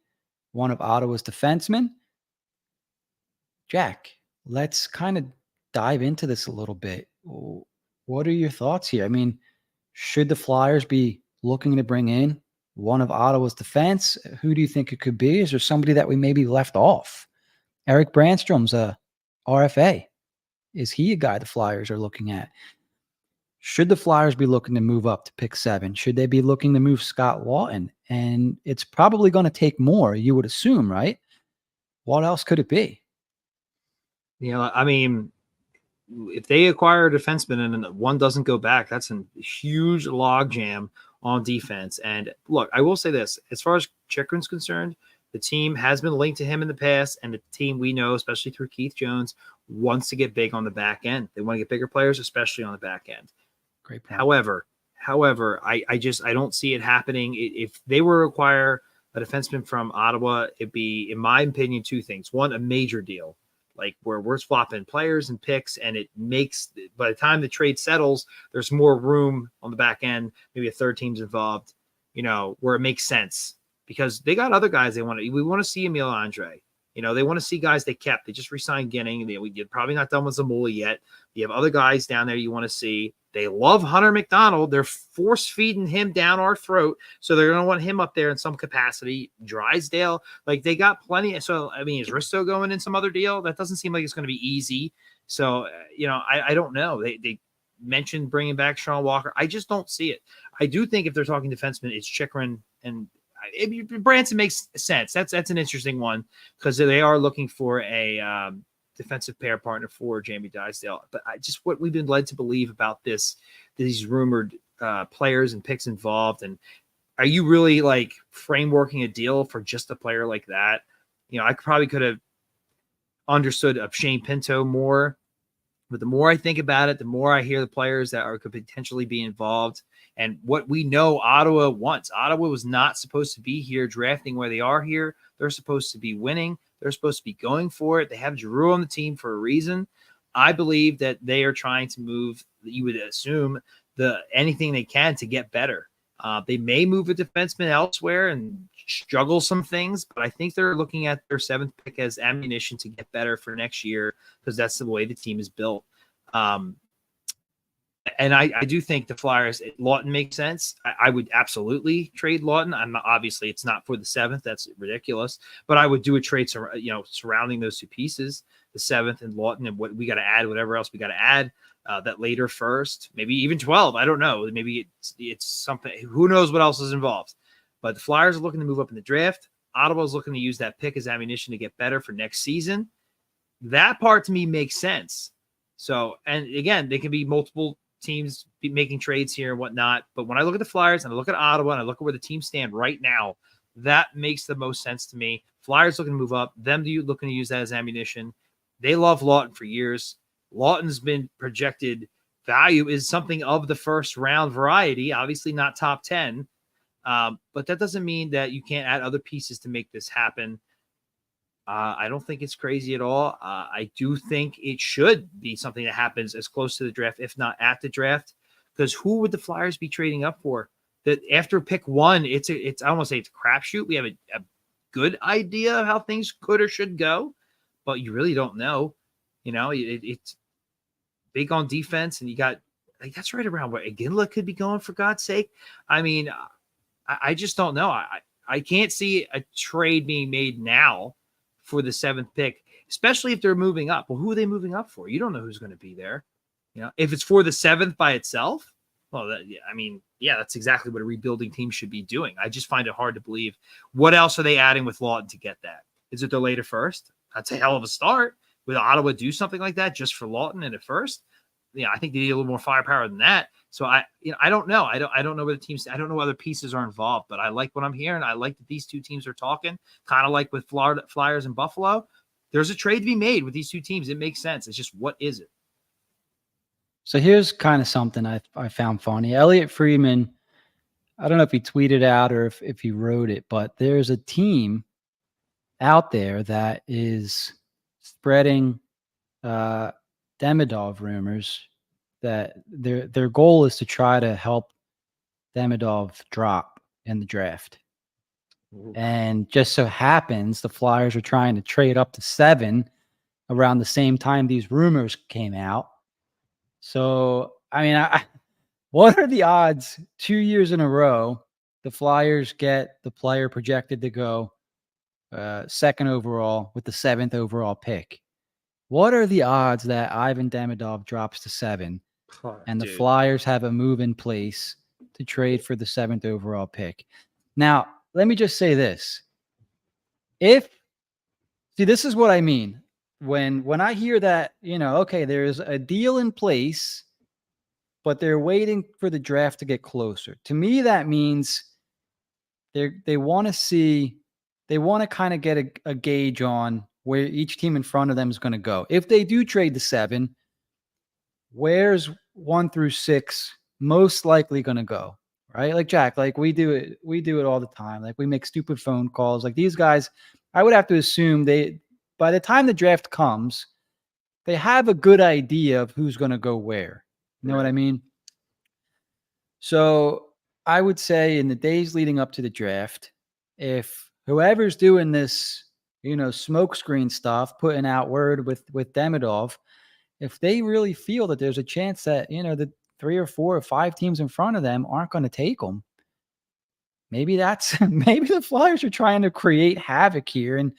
one of Ottawa's defensemen. Jack, let's kind of dive into this a little bit. What are your thoughts here? I mean, should the Flyers be looking to bring in one of Ottawa's defense? Who do you think it could be? Is there somebody that we maybe left off? Eric Brandstrom's a RFA. Is he a guy the Flyers are looking at? Should the Flyers be looking to move up to pick 7? Should they be looking to move Scott Laughton? And it's probably going to take more, you would assume, right? What else could it be? I mean, if they acquire a defenseman and one doesn't go back, that's a huge logjam on defense. And look, I will say this, as far as Chychrun's concerned, the team has been linked to him in the past, and the team we know, especially through Keith Jones, wants to get big on the back end. They want to get bigger players, especially on the back end. Great point. However, I don't see it happening. If they were to acquire a defenseman from Ottawa, it'd be, in my opinion, 2 things. One, a major deal, like where we're swapping players and picks, and it makes, by the time the trade settles, there's more room on the back end, maybe a third team's involved, where it makes sense, because they got other guys we want to see. Emil Andre. They want to see guys they kept. They just re-signed Ginning. You're probably not done with Zamula yet. You have other guys down there you want to see. They love Hunter McDonald. They're force-feeding him down our throat, so they're going to want him up there in some capacity. Drysdale, they got plenty. So, I mean, is Risto going in some other deal? That doesn't seem like it's going to be easy. So, I don't know. They mentioned bringing back Sean Walker. I just don't see it. I do think if they're talking defensemen, it's Chychrun, and Branson makes sense. That's an interesting one, because they are looking for a defensive pair partner for Jamie Drysdale. But what we've been led to believe about these rumored players and picks involved, and are you really frameworking a deal for just a player like that? I probably could have understood of Shane Pinto more, but the more I think about it, the more I hear the players that could potentially be involved. And what we know Ottawa wants. Ottawa was not supposed to be here drafting where they are here. They're supposed to be winning. They're supposed to be going for it. They have Giroux on the team for a reason. I believe that they are trying to move, you would assume, anything they can to get better. They may move a defenseman elsewhere and juggle some things, but I think they're looking at their 7th pick as ammunition to get better for next year, because that's the way the team is built. And I do think the Flyers, Laughton makes sense. I would absolutely trade Laughton. Obviously, it's not for the 7th. That's ridiculous. But I would do a trade, surrounding those 2 pieces, the 7th and Laughton, and what we got to add, whatever else we got to add, that later first, maybe even 12. I don't know. Maybe it's something. Who knows what else is involved? But the Flyers are looking to move up in the draft. Ottawa is looking to use that pick as ammunition to get better for next season. That part to me makes sense. So, and again, they can be multiple teams be making trades here and whatnot. But when I look at the Flyers and I look at Ottawa and I look at where the teams stand right now, that makes the most sense to me. Flyers looking to move up, them looking to use that as ammunition. They love Laughton for years. Laughton's been projected value is something of the first round variety, obviously not top 10. But that doesn't mean that you can't add other pieces to make this happen. I don't think it's crazy at all. I do think it should be something that happens as close to the draft, if not at the draft, because who would the Flyers be trading up for? That after pick 1, it's I don't want to say it's a crapshoot. We have a good idea of how things could or should go, but you really don't know. It's big on defense, and you got that's right around where Iginla could be going, for God's sake. I mean, I just don't know. I can't see a trade being made now for the 7th pick, especially if they're moving up. Well, who are they moving up for? You don't know who's going to be there. If it's for the 7th by itself, well, that's exactly what a rebuilding team should be doing. I just find it hard to believe. What else are they adding with Laughton to get that? Is it their later first? That's a hell of a start. Would Ottawa do something like that just for Laughton and at first? I think they need a little more firepower than that. So I don't know. I don't know where the teams. I don't know what other pieces are involved. But I like what I'm hearing. I like that these 2 teams are talking. Kind of like with Florida Flyers and Buffalo. There's a trade to be made with these 2 teams. It makes sense. It's just, what is it? So here's kind of something I found funny. Elliot Friedman I don't know if he tweeted out or if he wrote it, but there's a team out there that is spreading Demidov rumors that their goal is to try to help Demidov drop in the draft. Ooh. And just so happens the Flyers are trying to trade up to 7 around the same time these rumors came out. So, I mean, what are the odds 2 years in a row the Flyers get the player projected to go second overall with the 7th overall pick? What are the odds that Ivan Demidov drops to 7 and the Flyers have a move in place to trade for the 7th overall pick? Now, let me just say this. This is what I mean. When I hear that, okay, there's a deal in place, but they're waiting for the draft to get closer. To me, that means they want to kind of get a gauge on where each team in front of them is going to go. If they do trade the 7, where's 1 through 6 most likely going to go? Right? Like Jack, like we do it all the time. Like we make stupid phone calls. Like these guys, I would have to assume by the time the draft comes, they have a good idea of who's going to go where. You know what I mean? So I would say in the days leading up to the draft, if whoever's doing this, smokescreen stuff, putting out word with Demidov, if they really feel that there's a chance that, the 3 or 4 or 5 teams in front of them aren't going to take them, maybe maybe the Flyers are trying to create havoc here and,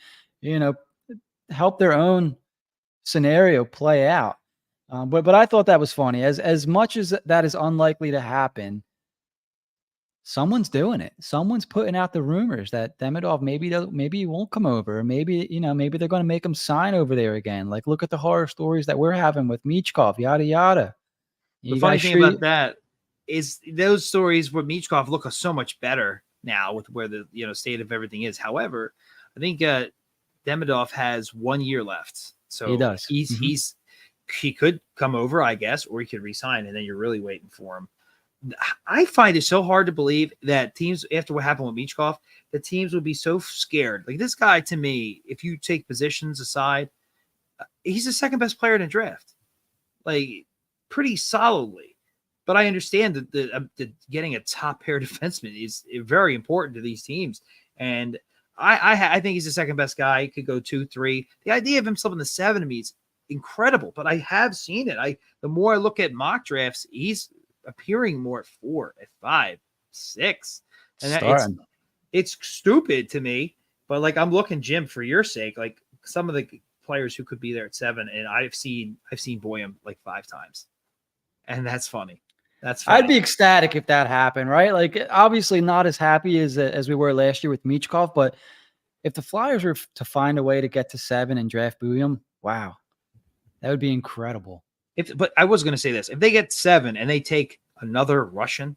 help their own scenario play out. But I thought that was funny. As much as that is unlikely to happen, someone's doing it. Someone's putting out the rumors that Demidov maybe he won't come over. Maybe they're going to make him sign over there again. Like, look at the horror stories that we're having with Michkov, yada, yada. The funny thing about that is those stories with Michkov look so much better now with where the state of everything is. However, I think Demidov has 1 year left. So he does. He could come over, I guess, or he could resign, and then you're really waiting for him. I find it so hard to believe that teams, after what happened with Michkov, the teams would be so scared. Like this guy, to me, if you take positions aside, he's the second best player in the draft, like pretty solidly. But I understand that getting a top pair defenseman is very important to these teams, and I think he's the second best guy. He could go 2, 3. The idea of him slipping the 7 to me is incredible, but I have seen it. The more I look at mock drafts, he's appearing more at 4, at 5, 6, and it's stupid to me. But like I'm looking, Jim, for your sake, like some of the players who could be there at 7, and I've seen Boyum like 5 times, and that's funny. That's funny. I'd be ecstatic if that happened, right? Like obviously not as happy as we were last year with Michkov, but if the Flyers were to find a way to get to 7 and draft Boyum, wow. That would be incredible. But I was going to say this. If they get 7 and they take another Russian,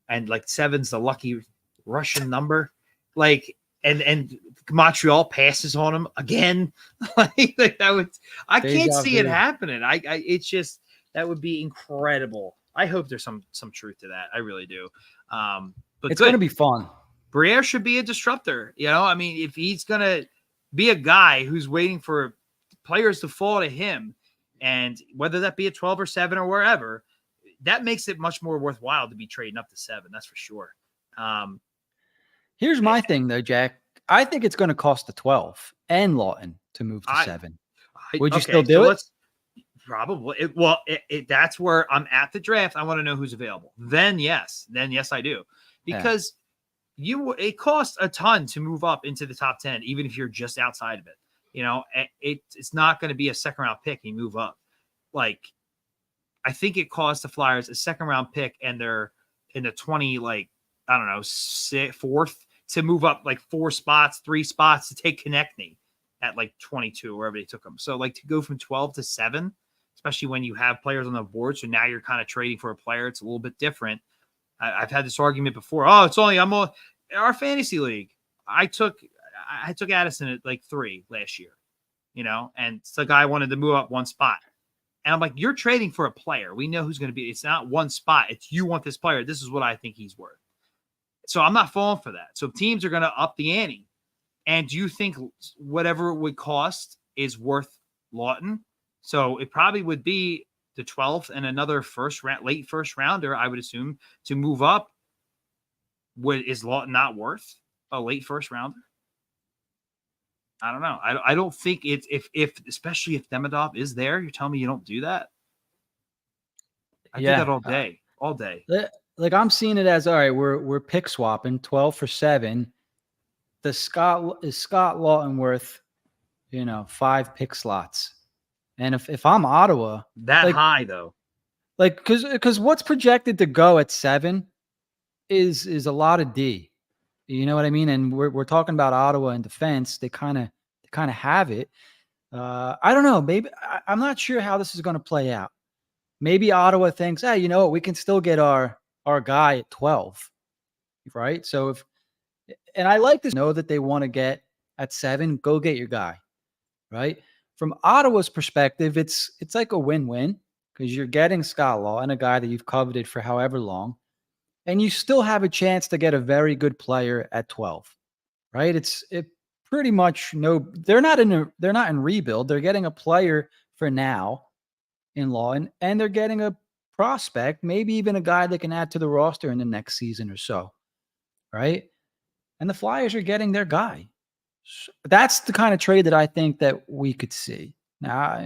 and like 7's the lucky Russian number, like, and Montreal passes on them again, like that would, I can't see it happening. It's just, that would be incredible. I hope there's some truth to that. I really do. But it's going to be fun. Briere should be a disruptor. I mean, if he's going to be a guy who's waiting for players to fall to him, and whether that be a 12 or 7 or wherever, that makes it much more worthwhile to be trading up to 7. That's for sure. Here's my thing, though, Jack. I think it's going to cost the 12 and Laughton to move to 7. Would you still do it? Probably. That's where I'm at the draft. I want to know who's available. Then yes, I do, because it costs a ton to move up into the top 10, even if you're just outside of it. It's not going to be a second round pick. You move up. Like, I think it costs the Flyers a second round pick, and they're in the 20, like, I don't know, 4th to move up like 3 spots to take Konechny at like 22, wherever they took them. So like to go from 12 to 7, especially when you have players on the board. So now you're kind of trading for a player. It's a little bit different. I've had this argument before. I'm on our fantasy league. I took Addison at like 3 last year, and the guy wanted to move up 1 spot. And I'm like, you're trading for a player. We know who's going to be. It's not 1 spot. It's you want this player. This is what I think he's worth. So I'm not falling for that. So teams are going to up the ante. And do you think whatever it would cost is worth Laughton? So it probably would be the 12th and another late first rounder, I would assume, to move up. Is Laughton not worth a late first rounder? I don't know. I don't think it's if especially if Demidov is there, you're telling me you don't do that? I do that all day. All day. Like I'm seeing it as, all right, we're pick swapping 12 for 7. Is Scott Laughton worth, 5 pick slots? And if I'm Ottawa, that high though, like because what's projected to go at 7 is a lot of D. You know what I mean? And we're talking about Ottawa in defense. They kind of have it. I don't know. Maybe I'm not sure how this is going to play out. Maybe Ottawa thinks, hey, you know what? We can still get our guy at 12, right? So and I like to know that they want to get at 7. Go get your guy, right? From Ottawa's perspective, it's like a win-win because you're getting Scott Laughton, a guy that you've coveted for however long, and you still have a chance to get a very good player at 12, right? It pretty much they're not in rebuild. They're getting a player for now in Laughton, and they're getting a prospect, maybe even a guy they can add to the roster in the next season or so, right? And the Flyers are getting their guy. That's the kind of trade that I think that we could see. Now,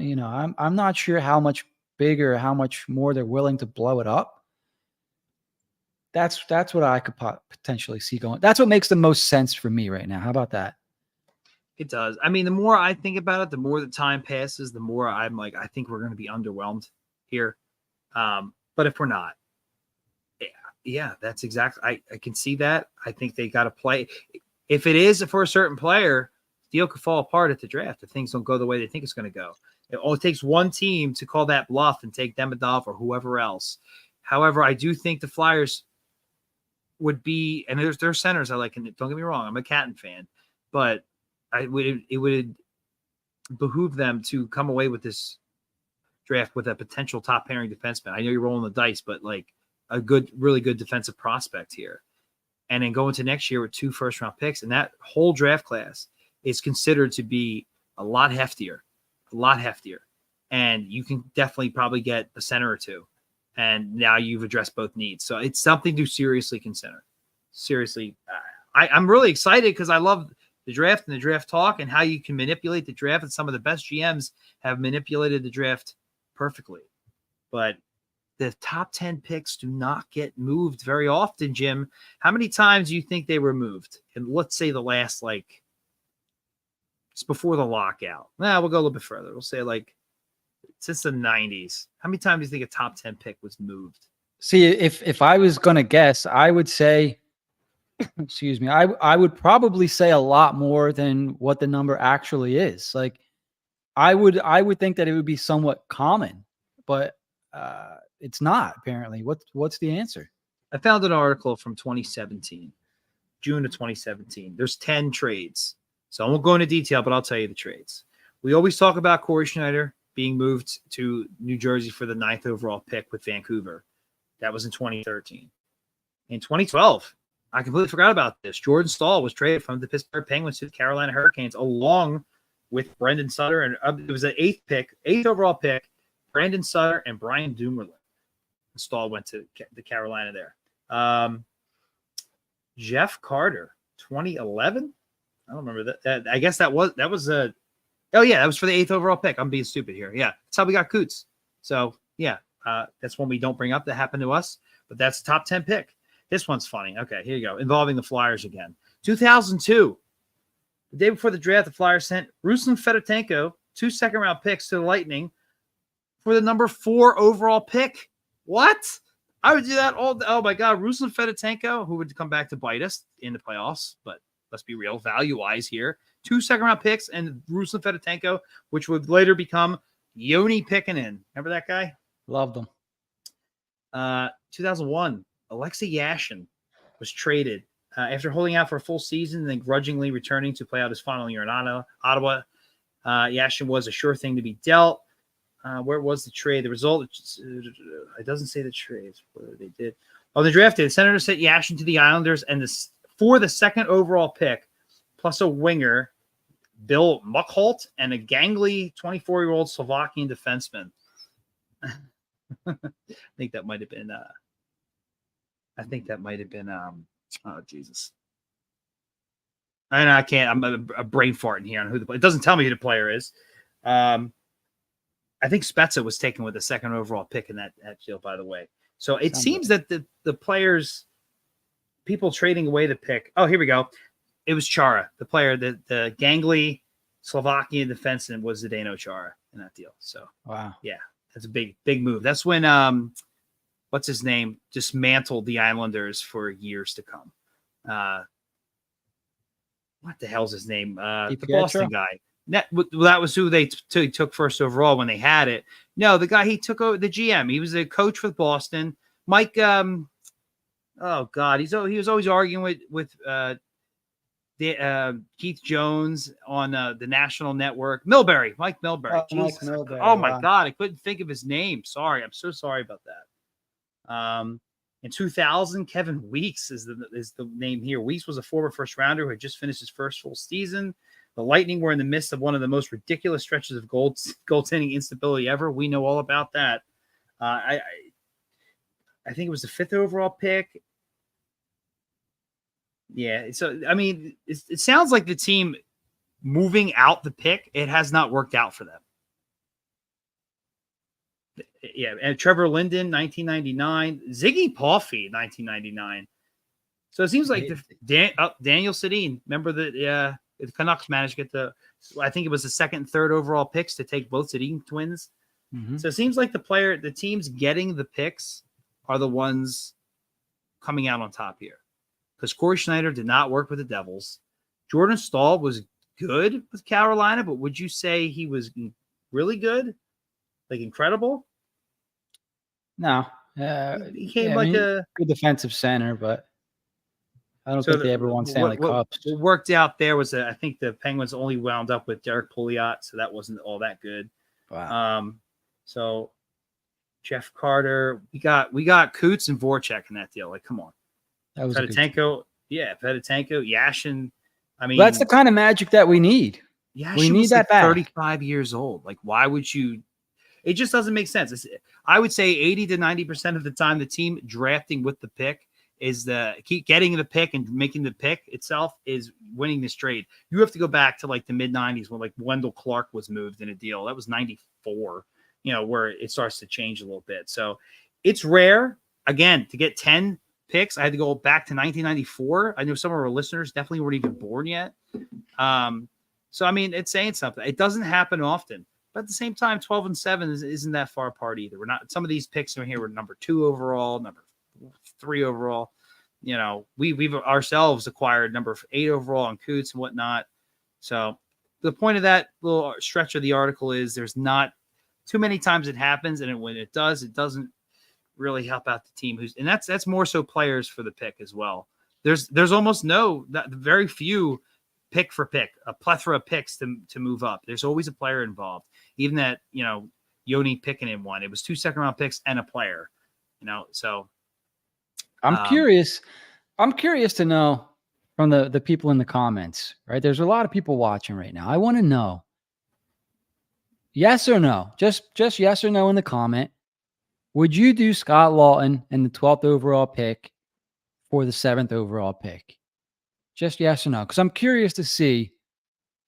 I'm not sure how much bigger, how much more they're willing to blow it up. That's what I could potentially see going. That's what makes the most sense for me right now. How about that? It does. I mean, the more I think about it, the more the time passes, the more I'm like, I think we're going to be underwhelmed here. But if we're not, yeah, that's exactly. I can see that. I think they got to play. If it is for a certain player, the deal could fall apart at the draft if things don't go the way they think it's going to go. It takes one team to call that bluff and take Demidov or whoever else. However, I do think the Flyers would be, and there's centers I like. And don't get me wrong, I'm a Catton fan, but it would behoove them to come away with this draft with a potential top pairing defenseman. I know you're rolling the dice, but like a really good defensive prospect here. And then go into next year with 2 first-round picks. And that whole draft class is considered to be a lot heftier. And you can definitely probably get a center or 2. And now you've addressed both needs. So it's something to seriously consider. Seriously. I'm really excited because I love the draft and the draft talk and how you can manipulate the draft. And some of the best GMs have manipulated the draft perfectly. But the top 10 picks do not get moved very often, Jim. How many times do you think they were moved? And let's say the last, it's before the lockout. We'll go a little bit further. We'll say since the 90s. How many times do you think a top 10 pick was moved? See, if I was going to guess, I would say, excuse me, I would probably say a lot more than what the number actually is. Like I would think that it would be somewhat common, but it's not apparently. What's the answer? I found an article from 2017, June of 2017. There's 10 trades. So I won't go into detail, but I'll tell you the trades. We always talk about Corey Schneider being moved to New Jersey for the 9th overall pick with Vancouver. That was in 2013. In 2012, I completely forgot about this. Jordan Staal was traded from the Pittsburgh Penguins to the Carolina Hurricanes along with Brendan Sutter. And it was an 8th overall pick, Brandon Sutter and Brian Dumoulin. Staal went to the Carolina there. Jeff Carter, 2011. I don't remember that. I guess that was that was for the 8th overall pick. I'm being stupid here. Yeah, that's how we got Coots. So yeah, that's one we don't bring up that happened to us, but that's the top 10 pick. This one's funny. Okay, here you go. Involving the Flyers again. 2002, the day before the draft, the Flyers sent Ruslan Fedotenko 2 second-round picks to the Lightning for the number 4 overall pick. What? I would do that all. Oh my God, Ruslan Fedotenko, who would come back to bite us in the playoffs, but let's be real, value-wise here. 2 second-round picks and Ruslan Fedotenko, which would later become Yoni Pekkanen. Remember that guy? Loved him. 2001, Alexei Yashin was traded after holding out for a full season and then grudgingly returning to play out his final year in Ottawa. Yashin was a sure thing to be dealt. Where was the trade? The result, it doesn't say the trades, whether they did. On the draft day, the Senators sent Yashin to the Islanders, and for the second overall pick, plus a winger, Bill Muckholt, and a gangly 24-year-old Slovakian defenseman. I think that might have been. Oh Jesus! I can't. I'm a brain farting here on who it doesn't tell me who the player is. I think Spezza was taken with the second overall pick in that deal, by the way. So it seems that the players, people trading away the pick. Oh, here we go. It was Chara, the player, the gangly Slovakian defenseman was Zdeno Chara in that deal. So wow, yeah, that's a big move. That's when what's his name dismantled the Islanders for years to come. What the hell's his name? The Boston guy. That was who they took first overall when they had it. No, the guy he took over, the GM. He was a coach with Boston. Mike. Oh God, he was always arguing with Keith Jones on the national network. Mike Milbury. Mike Milbury. Oh my God, I couldn't think of his name. Sorry, I'm so sorry about that. In 2000, Kevin Weeks is the name here. Weeks was a former first rounder who had just finished his first full season. The Lightning were in the midst of one of the most ridiculous stretches of goaltending instability ever. We know all about that. I think it was the 5th overall pick. Yeah. So, I mean, it sounds like the team moving out the pick, it has not worked out for them. Yeah. And Trevor Linden, 1999. Ziggy Palffy, 1999. So it seems like Daniel Sedin, remember the Canucks managed to get I think it was the 2nd and 3rd overall picks to take both Sedin twins. Mm-hmm. So it seems like the teams getting the picks are the ones coming out on top here. Because Corey Schneider did not work with the Devils. Jordan Stahl was good with Carolina, but would you say he was really good? Like incredible? No. He came a good defensive center, but I don't think they ever won Stanley Cups. What worked out there was I think the Penguins only wound up with Derek Pouliot, so that wasn't all that good. Wow. So Jeff Carter, we got Coots and Voracek in that deal. Like, come on. That was Fedotenko, Yashin. I mean, that's the kind of magic that we need. Yashin we need that like back. 35 years old. Like, why would you? It just doesn't make sense. I would say 80 to 90% of the time, the team drafting with the pick is keep getting the pick and making the pick itself is winning this trade. You have to go back to like the mid 90s when like Wendell Clark was moved in a deal. That was 94, where it starts to change a little bit. So it's rare again to get 10 picks. I had to go back to 1994. I know some of our listeners definitely weren't even born yet. So, I mean, it's saying something. It doesn't happen often. But at the same time, 12 and 7 isn't that far apart either. We're not. Some of these picks in here were number 2 overall, number 3 overall. We've ourselves acquired number 8 overall on Coots and whatnot. So the point of that little stretch of the article is there's not too many times it happens, and when it does, it doesn't really help out the team. And that's more so players for the pick as well. There's almost very few pick for pick, a plethora of picks to move up. There's always a player involved. Even that, Yoni Pikkinen won. It was 2 second-round picks and a player, so. I'm curious. I'm curious to know from the people in the comments, right? There's a lot of people watching right now. I want to know, yes or no, just yes or no in the comment. Would you do Scott Laughton and the 12th overall pick for the 7th overall pick? Just yes or no. Because I'm curious to see,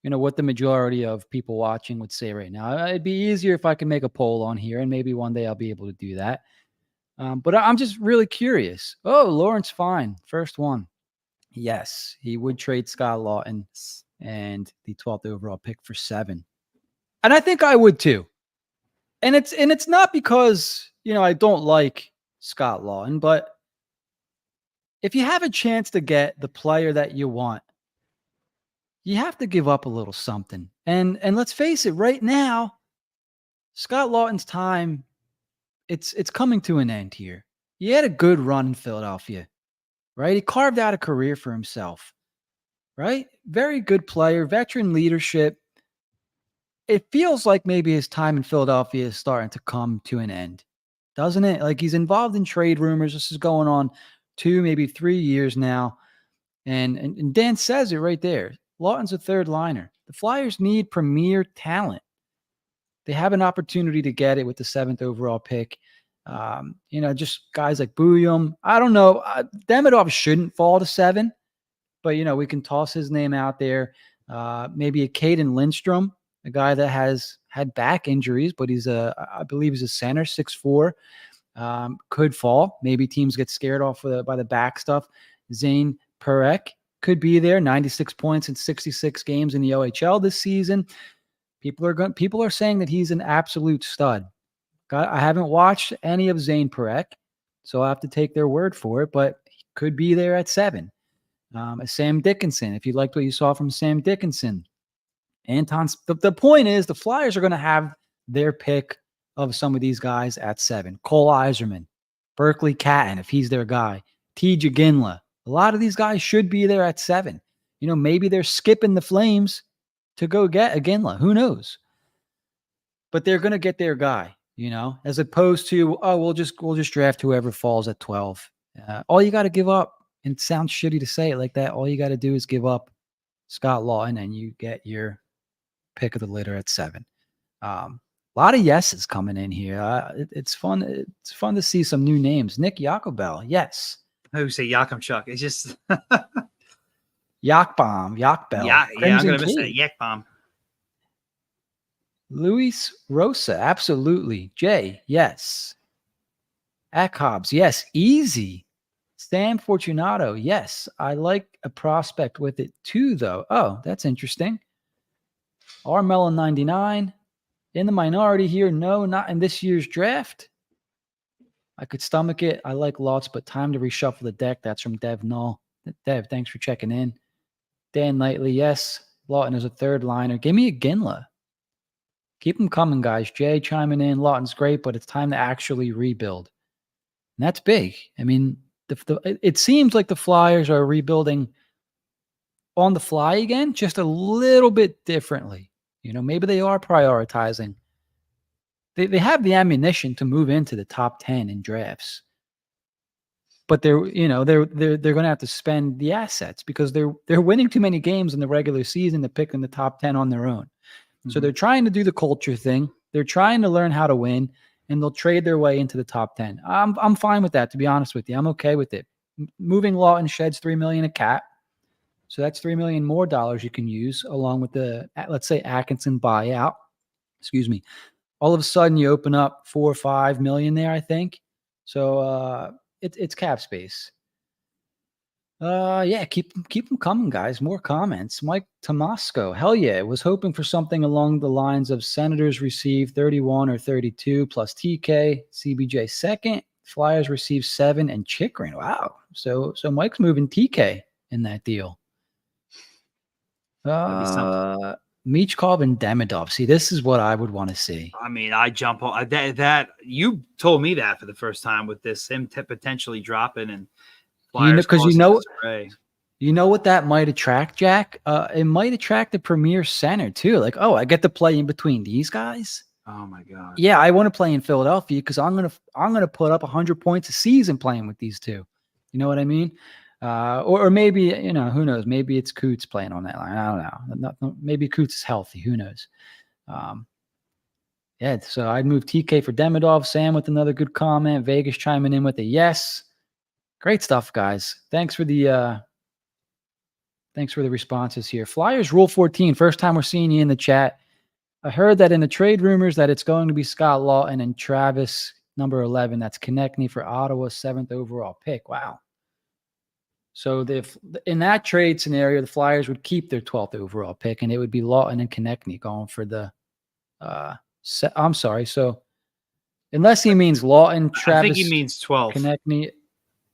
what the majority of people watching would say right now. It'd be easier if I could make a poll on here, and maybe one day I'll be able to do that. But I'm just really curious. Oh, Lawrence Fine, first one. Yes, he would trade Scott Laughton and the 12th overall pick for 7. And I think I would too. And it's not because, I don't like Scott Laughton, but if you have a chance to get the player that you want, you have to give up a little something. And let's face it, right now, Scott Laughton's time, it's coming to an end here. He had a good run in Philadelphia, right? He carved out a career for himself, right? Very good player, veteran leadership. It feels like maybe his time in Philadelphia is starting to come to an end. doesn't it? Like, he's involved in trade rumors. This is going on 2, maybe 3 years now. And Dan says it right there. Laughton's a third liner. The Flyers need premier talent. They have an opportunity to get it with the 7th overall pick. Just guys like Bouillon. I don't know. Demidov shouldn't fall to 7, but, we can toss his name out there. Maybe a Caden Lindstrom, a guy that has had back injuries, but I believe he's a center, 6'4", could fall. Maybe teams get scared off by the back stuff. Zane Perek could be there, 96 points in 66 games in the OHL this season. People are saying that he's an absolute stud. I haven't watched any of Zane Perek, so I'll have to take their word for it, but he could be there at 7. Sam Dickinson, if you liked what you saw from Sam Dickinson. The point is the Flyers are going to have their pick of some of these guys at 7. Cole Iserman, Berkeley Catton, if he's their guy, T. Ginla. A lot of these guys should be there at 7. Maybe they're skipping the Flames to go get a Ginla. Who knows? But they're going to get their guy, as opposed to, we'll just draft whoever falls at 12. All you got to give up, and it sounds shitty to say it like that, all you got to do is give up Scott Laughton and you get your pick of the litter at 7. A lot of yeses coming in here. It's fun. It's fun to see some new names. Nick Iacovone, yes. Who say Yakimchuk? It's just Yakbomb, Yakbell. Yeah, I'm gonna miss that Yak Bomb. Luis Rosa, absolutely. Jay, yes. Hobbs, yes. Easy. Sam Fortunato, yes. I like a prospect with it too, though. Oh, that's interesting. Armelon 99. In the minority here. No, not in this year's draft. I could stomach it. I like lots, but time to reshuffle the deck. That's from Dev Null. Dev, thanks for checking in. Dan Knightley, yes. Laughton is a third liner. Give me a Ginla. Keep them coming, guys. Jay chiming in. Laughton's great, but it's time to actually rebuild. And that's big. I mean, it seems like the Flyers are rebuilding on the fly again, just a little bit differently. Maybe they are prioritizing. They have the ammunition to move into the top 10 in drafts, but they're going to have to spend the assets because they're winning too many games in the regular season to pick in the top 10 on their own. Mm-hmm. So they're trying to do the culture thing. They're trying to learn how to win, and they'll trade their way into the top 10. I'm fine with that, to be honest with you. I'm okay with it. Moving Laughton sheds $3 million a cap. So that's $3 million more dollars you can use along with the, let's say, Atkinson buyout. Excuse me. All of a sudden you open up $4 or $5 million there, I think. So it's cap space. Keep them coming, guys. More comments. Mike Tomasco, hell yeah. Was hoping for something along the lines of Senators receive 31 or 32 plus TK, CBJ second, Flyers receive 7, and Chikrin. Wow. So Mike's moving TK in that deal. Michkov and Demidov. See, this is what I would want to see. I mean, I jump on that. You told me that for the first time with this him potentially dropping and because you know what that might attract, Jack. It might attract the premier center too. Like, oh, I get to play in between these guys. Oh my god. Yeah, I want to play in Philadelphia because I'm gonna put up 100 points a season playing with these two. You know what I mean? Or maybe, who knows? Maybe it's Coots playing on that line. I don't know. Maybe Coots is healthy. Who knows? So I'd move TK for Demidov. Sam with another good comment. Vegas chiming in with a yes. Great stuff, guys. Thanks for the responses here. Flyers Rule 14. First time we're seeing you in the chat. I heard that in the trade rumors that it's going to be Scott Laughton and Travis, number 11. That's Konechny for Ottawa's 7th overall pick. Wow. So in that trade scenario, the Flyers would keep their 12th overall pick, and it would be Laughton and Konechny going for the I'm sorry. So unless he means Laughton, Travis, I think he means 12. Konechny,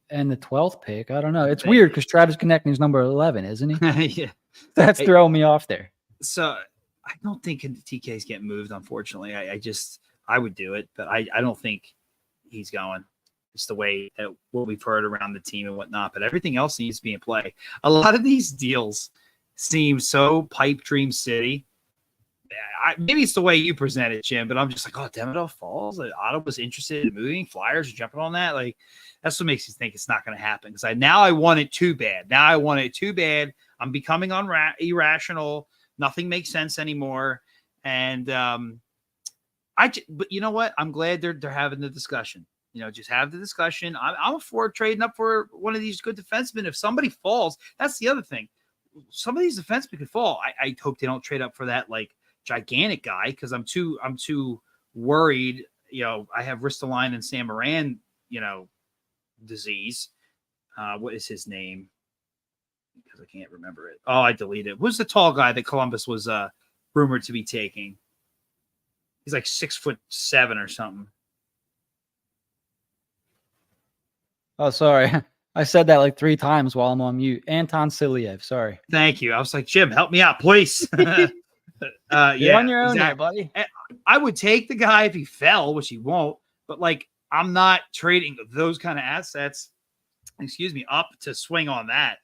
and the 12th pick. I don't know. It's weird because Travis Konechny is number 11, isn't he? Yeah. That's throwing me off there. So I don't think TK's getting moved, unfortunately. I would do it, but I don't think he's going. It's the way that what we've heard around the team and whatnot, but everything else needs to be in play. A lot of these deals seem so pipe dream city maybe it's the way you present it, Jim, but I'm just like, oh, Demidov falls. Like, Ottawa's interested in moving. Flyers are jumping on that. Like, that's what makes you think it's not going to happen. Because I want it too bad. Now I want it too bad. I'm becoming irrational. Nothing makes sense anymore. And but you know what? I'm glad they're having the discussion. Just have the discussion. I'm for trading up for one of these good defensemen. If somebody falls, that's the other thing. Some of these defensemen could fall. I hope they don't trade up for that like gigantic guy because I'm too worried. I have Ristolainen and Sam Morin, disease. What is his name? Because I can't remember it. Oh, I deleted it. Who's the tall guy that Columbus was rumored to be taking? He's like 6'7" or something. Oh, sorry. I said that like 3 times while I'm on mute. Anton Siliev. Sorry. Thank you. I was like, Jim, help me out, please. You're on your own there, buddy. I would take the guy if he fell, which he won't. But like, I'm not trading those kind of assets. Up to swing on that.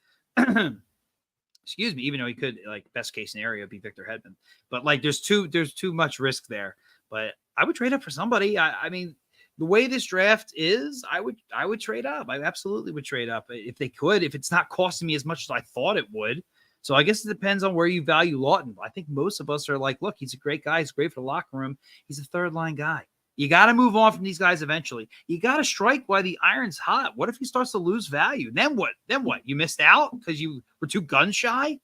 Even though he could, like, best case scenario, be Victor Hedman. But like, there's too much risk there. But I would trade up for somebody. I mean, the way this draft is, I would trade up. I absolutely would trade up if they could, if it's not costing me as much as I thought it would. So I guess it depends on where you value Laughton. I think most of us are like, look, he's a great guy. He's great for the locker room. He's a third line guy. You got to move on from these guys eventually. You got to strike while the iron's hot. What if he starts to lose value? Then what? You missed out because you were too gun shy?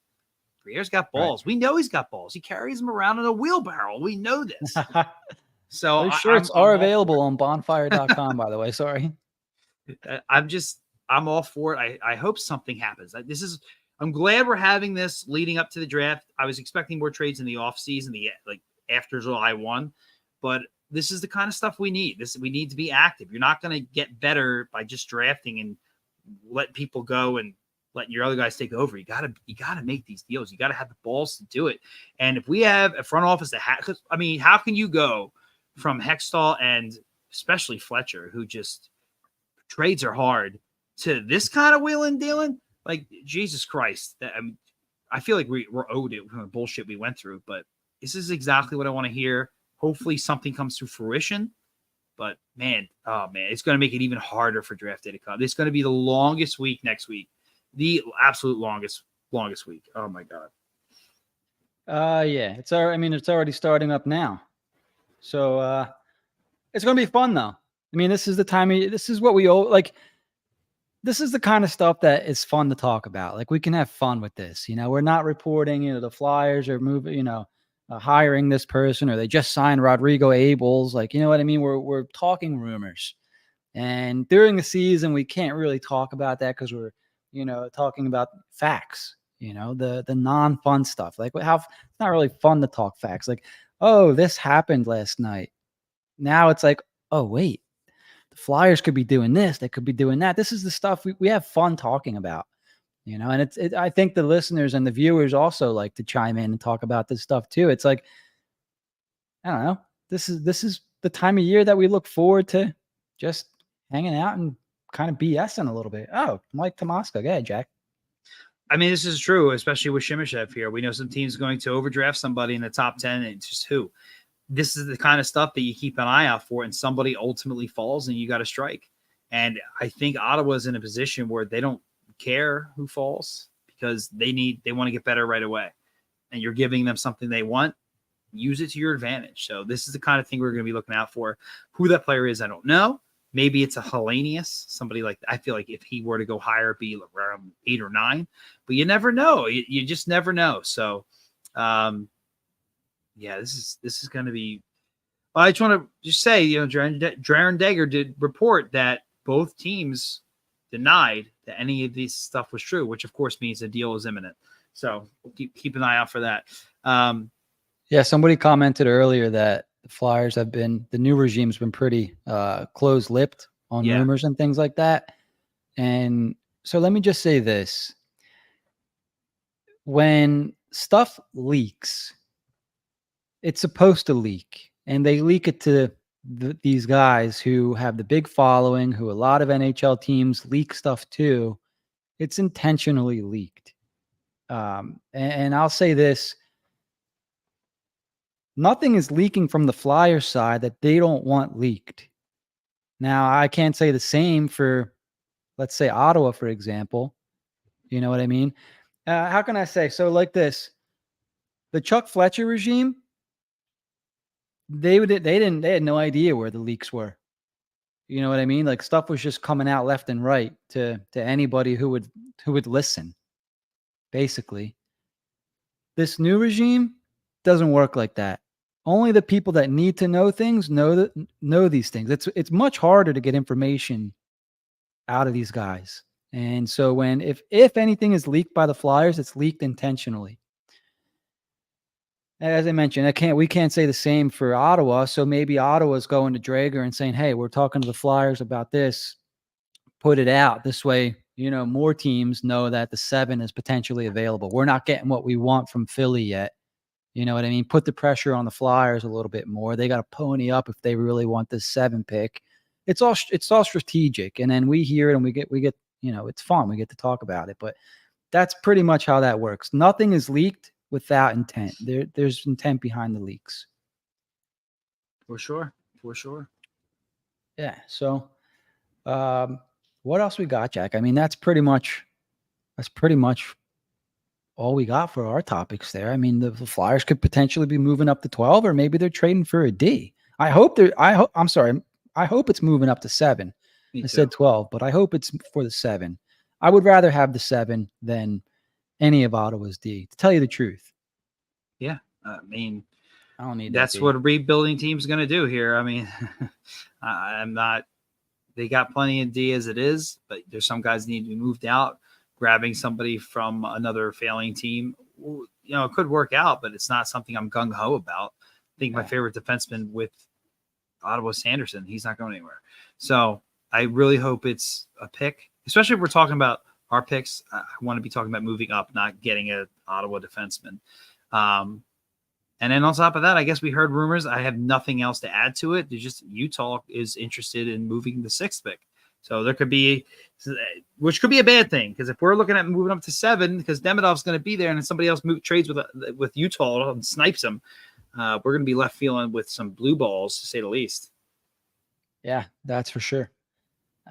Briere's got balls. Right. We know he's got balls. He carries them around in a wheelbarrow. We know this. So shirts are available on bonfire.com, by the way. Sorry. I'm all for it. I hope something happens. I'm glad we're having this leading up to the draft. I was expecting more trades in the offseason, like after July 1, but this is the kind of stuff we need. We need to be active. You're not going to get better by just drafting and let people go and letting your other guys take over. You gotta make these deals. You gotta have the balls to do it. And if we have a front office that how can you go from Hextall and especially Fletcher, who just trades are hard, to this kind of wheeling dealing? Like, Jesus Christ. I feel like we're owed it from the bullshit we went through, but this is exactly what I want to hear. Hopefully something comes to fruition. But man, it's going to make it even harder for draft day to come. It's going to be the longest week next week. The absolute longest week. Oh my God. Yeah, it's already starting up now. So it's going to be fun though. I mean, this is the time. This is what we owe. Like, this is the kind of stuff that is fun to talk about. Like, we can have fun with this. We're not reporting, the Flyers are moving, hiring this person, or they just signed Rodrigo Abels. Like, you know what I mean? We're talking rumors, and during the season, we can't really talk about that because we're, talking about facts, the non-fun stuff. Like, it's not really fun to talk facts. Like, oh, this happened last night. Now it's like, oh, wait, the Flyers could be doing this. They could be doing that. This is the stuff we have fun talking about, and I think the listeners and the viewers also like to chime in and talk about this stuff too. It's like, I don't know. This is the time of year that we look forward to just hanging out and kind of BSing a little bit. Oh, Mike Tomasko. Go ahead, Jack. I mean, this is true, especially with Shimashev here. We know some teams going to overdraft somebody in the top 10, and it's just who. This is the kind of stuff that you keep an eye out for, and somebody ultimately falls, and you got to strike. And I think Ottawa's in a position where they don't care who falls because they want to get better right away. And you're giving them something they want. Use it to your advantage. So this is the kind of thing we're going to be looking out for. Who that player is, I don't know. Maybe it's a Hellenius, somebody like that. I feel like if he were to go higher, it'd be around 8 or 9. But you never know. You just never know. So, yeah, this is going to be. I just want to just say, Darren Dagger did report that both teams denied that any of this stuff was true, which of course means the deal is imminent. So we'll keep an eye out for that. Yeah, somebody commented earlier that the Flyers the new regime's been pretty close-lipped on rumors and things like that. And so let me just say this. When stuff leaks, it's supposed to leak, and they leak it to these guys who have the big following, who a lot of NHL teams leak stuff to. It's intentionally leaked. And I'll say this. nothing is leaking from the Flyers side that they don't want leaked. Now, I can't say the same for, let's say, Ottawa, for example. You know what I mean? How can I say? So like this, the Chuck Fletcher regime, they had no idea where the leaks were. You know what I mean? Like stuff was just coming out left and right to anybody who would listen. Basically, this new regime doesn't work like that. Only the people that need to know things know these things. It's much harder to get information out of these guys. And so if anything is leaked by the Flyers, it's leaked intentionally. As I mentioned, we can't say the same for Ottawa. So maybe Ottawa's going to Drager and saying, "Hey, we're talking to the Flyers about this. Put it out this way. More teams know that the 7 is potentially available. We're not getting what we want from Philly yet. You know what I mean? Put the pressure on the Flyers a little bit more. They got to pony up if they really want this 7 pick. It's all strategic." And then we hear it and we get it's fun. We get to talk about it, but that's pretty much how that works. Nothing is leaked without intent. There's intent behind the leaks. For sure. Yeah. So, what else we got, Jack? I mean, that's pretty much all we got for our topics there. I mean, the Flyers could potentially be moving up to 12, or maybe they're trading for a D. I hope it's moving up to 7. I said 12, but I hope it's for the 7. I would rather have the 7 than any of Ottawa's D, to tell you the truth. Yeah. I mean, I don't need that's what a rebuilding team's going to do here. I mean, they got plenty of D as it is, but there's some guys that need to be moved out. Grabbing somebody from another failing team, it could work out, but it's not something I'm gung-ho about. I think my favorite defenseman with Ottawa, Sanderson, he's not going anywhere. So I really hope it's a pick, especially if we're talking about our picks. I want to be talking about moving up, not getting an Ottawa defenseman. And then on top of that, I guess we heard rumors. I have nothing else to add to it. There's just Utah is interested in moving the 6th pick. So there could be, which could be a bad thing, because if we're looking at moving up to 7, because Demidov's going to be there, and then somebody else trades with Utah and snipes him, we're going to be left feeling with some blue balls, to say the least. Yeah, that's for sure.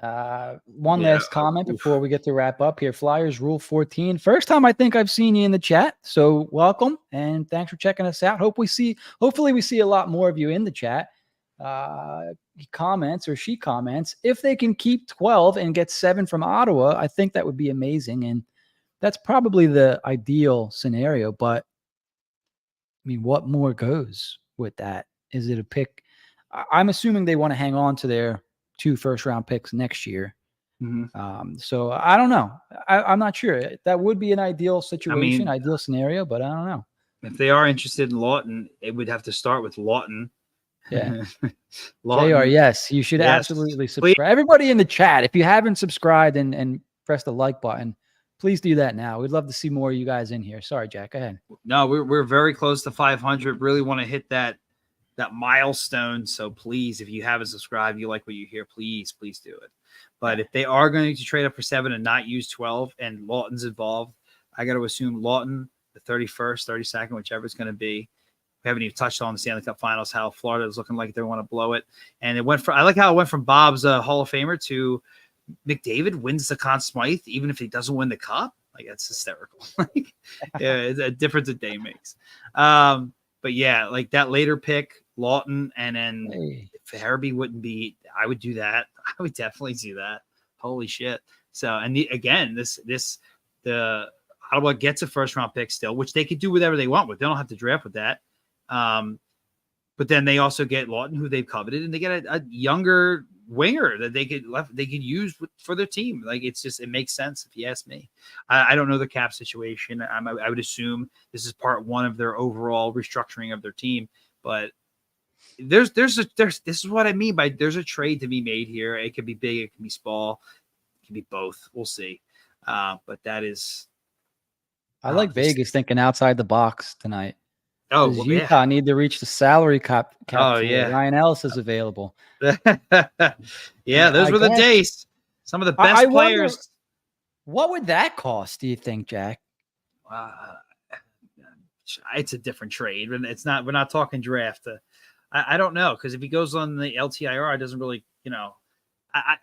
One last comment before we get to wrap up here. Flyers Rule 14. First time I think I've seen you in the chat, so welcome and thanks for checking us out. Hopefully we see a lot more of you in the chat. He comments, or she comments, if they can keep 12 and get 7 from Ottawa, I think that would be amazing, and that's probably the ideal scenario. But I mean, what more goes with that? Is it a pick? I'm assuming they want to hang on to their 2 first-round picks next year. Mm-hmm. So I don't know. I'm not sure. That would be an ideal situation, ideal scenario, but I don't know. If they are interested in Laughton, it would have to start with Laughton. Yeah. JR, yes, you should absolutely subscribe. Please. Everybody in the chat, if you haven't subscribed and pressed the like button, please do that now. We'd love to see more of you guys in here. Sorry, Jack, go ahead. No, we're very close to 500. Really want to hit that milestone. So please, if you haven't subscribed, you like what you hear, please do it. But if they are going to trade up for 7 and not use 12 and Laughton's involved, I got to assume Laughton, the 31st, 32nd, whichever it's going to be. We haven't even touched on the Stanley Cup Finals, how Florida is looking like they want to blow it. And I like how it went from Bob's Hall of Famer to McDavid wins the Conn Smythe, even if he doesn't win the cup. Like, that's hysterical. Yeah, it's a difference a day makes. But yeah, like that later pick, Laughton, and then if Harreby wouldn't be, I would do that. I would definitely do that. Holy shit. So, and the Ottawa gets a first round pick still, which they could do whatever they want with. They don't have to draft with that. But then they also get Laughton, who they've coveted, and they get a younger winger that they could use for their team. Like, it makes sense if you ask me. I don't know the cap situation. I would assume this is part 1 of their overall restructuring of their team. But this is what I mean by there's a trade to be made here. It could be big, it can be small, it can be both. We'll see. But that is. I like Vegas thinking outside the box tonight. Oh, well, Utah need to reach the salary cap. Oh, yeah. Ryan Ellis is available. Yeah, those were the days. Some of the best players. What would that cost, do you think, Jack? it's a different trade, and it's not. We're not talking draft. I don't know, because if he goes on the LTIR, it doesn't really,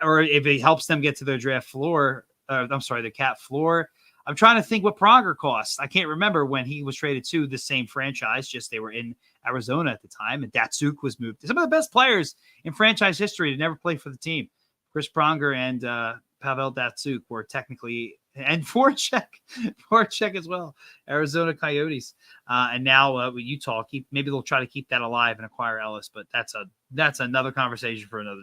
or if it helps them get to their draft floor. I'm sorry, the cap floor. I'm trying to think what Pronger costs. I can't remember when he was traded to the same franchise. Just they were in Arizona at the time, and Datsuk was moved. Some of the best players in franchise history to never play for the team. Chris Pronger and Pavel Datsuk were technically, and Voracek as well, Arizona Coyotes. And now with Utah, maybe they'll try to keep that alive and acquire Ellis, but that's another conversation for another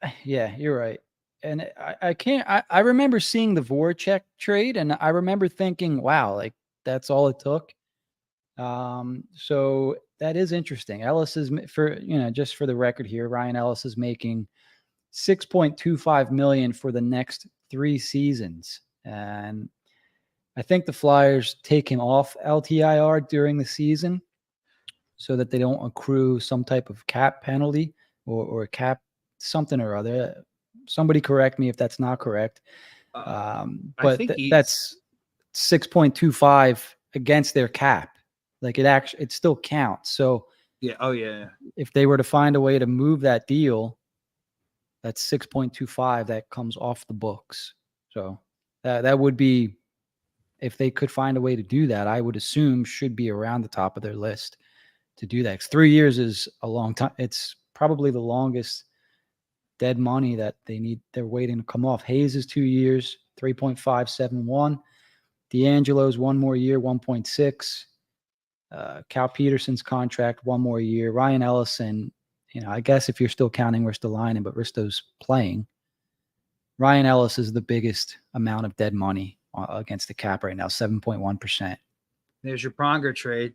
day. Yeah, you're right. And I remember seeing the Voracek trade, and I remember thinking, wow, like that's all it took. So that is interesting. Ellis is, just for the record here, Ryan Ellis is making $6.25 million for the next 3 seasons. And I think the Flyers take him off LTIR during the season so that they don't accrue some type of cap penalty or cap something or other. Somebody correct me if that's not correct. But that's 6.25 against their cap. Like it still counts. So yeah. Oh yeah. If they were to find a way to move that deal, that's 6.25 that comes off the books. So that would be, if they could find a way to do that, I would assume should be around the top of their list to do that. 3 years is a long time. It's probably the longest dead money that they're waiting to come off. Hayes is 2 years, 3.571. D'Angelo's 1 more year, 1.6. Cal Peterson's contract, 1 more year. Ryan Ellison, I guess if you're still counting Ristolainen, but Risto's playing. Ryan Ellis is the biggest amount of dead money against the cap right now, 7.1%. There's your Pronger trade.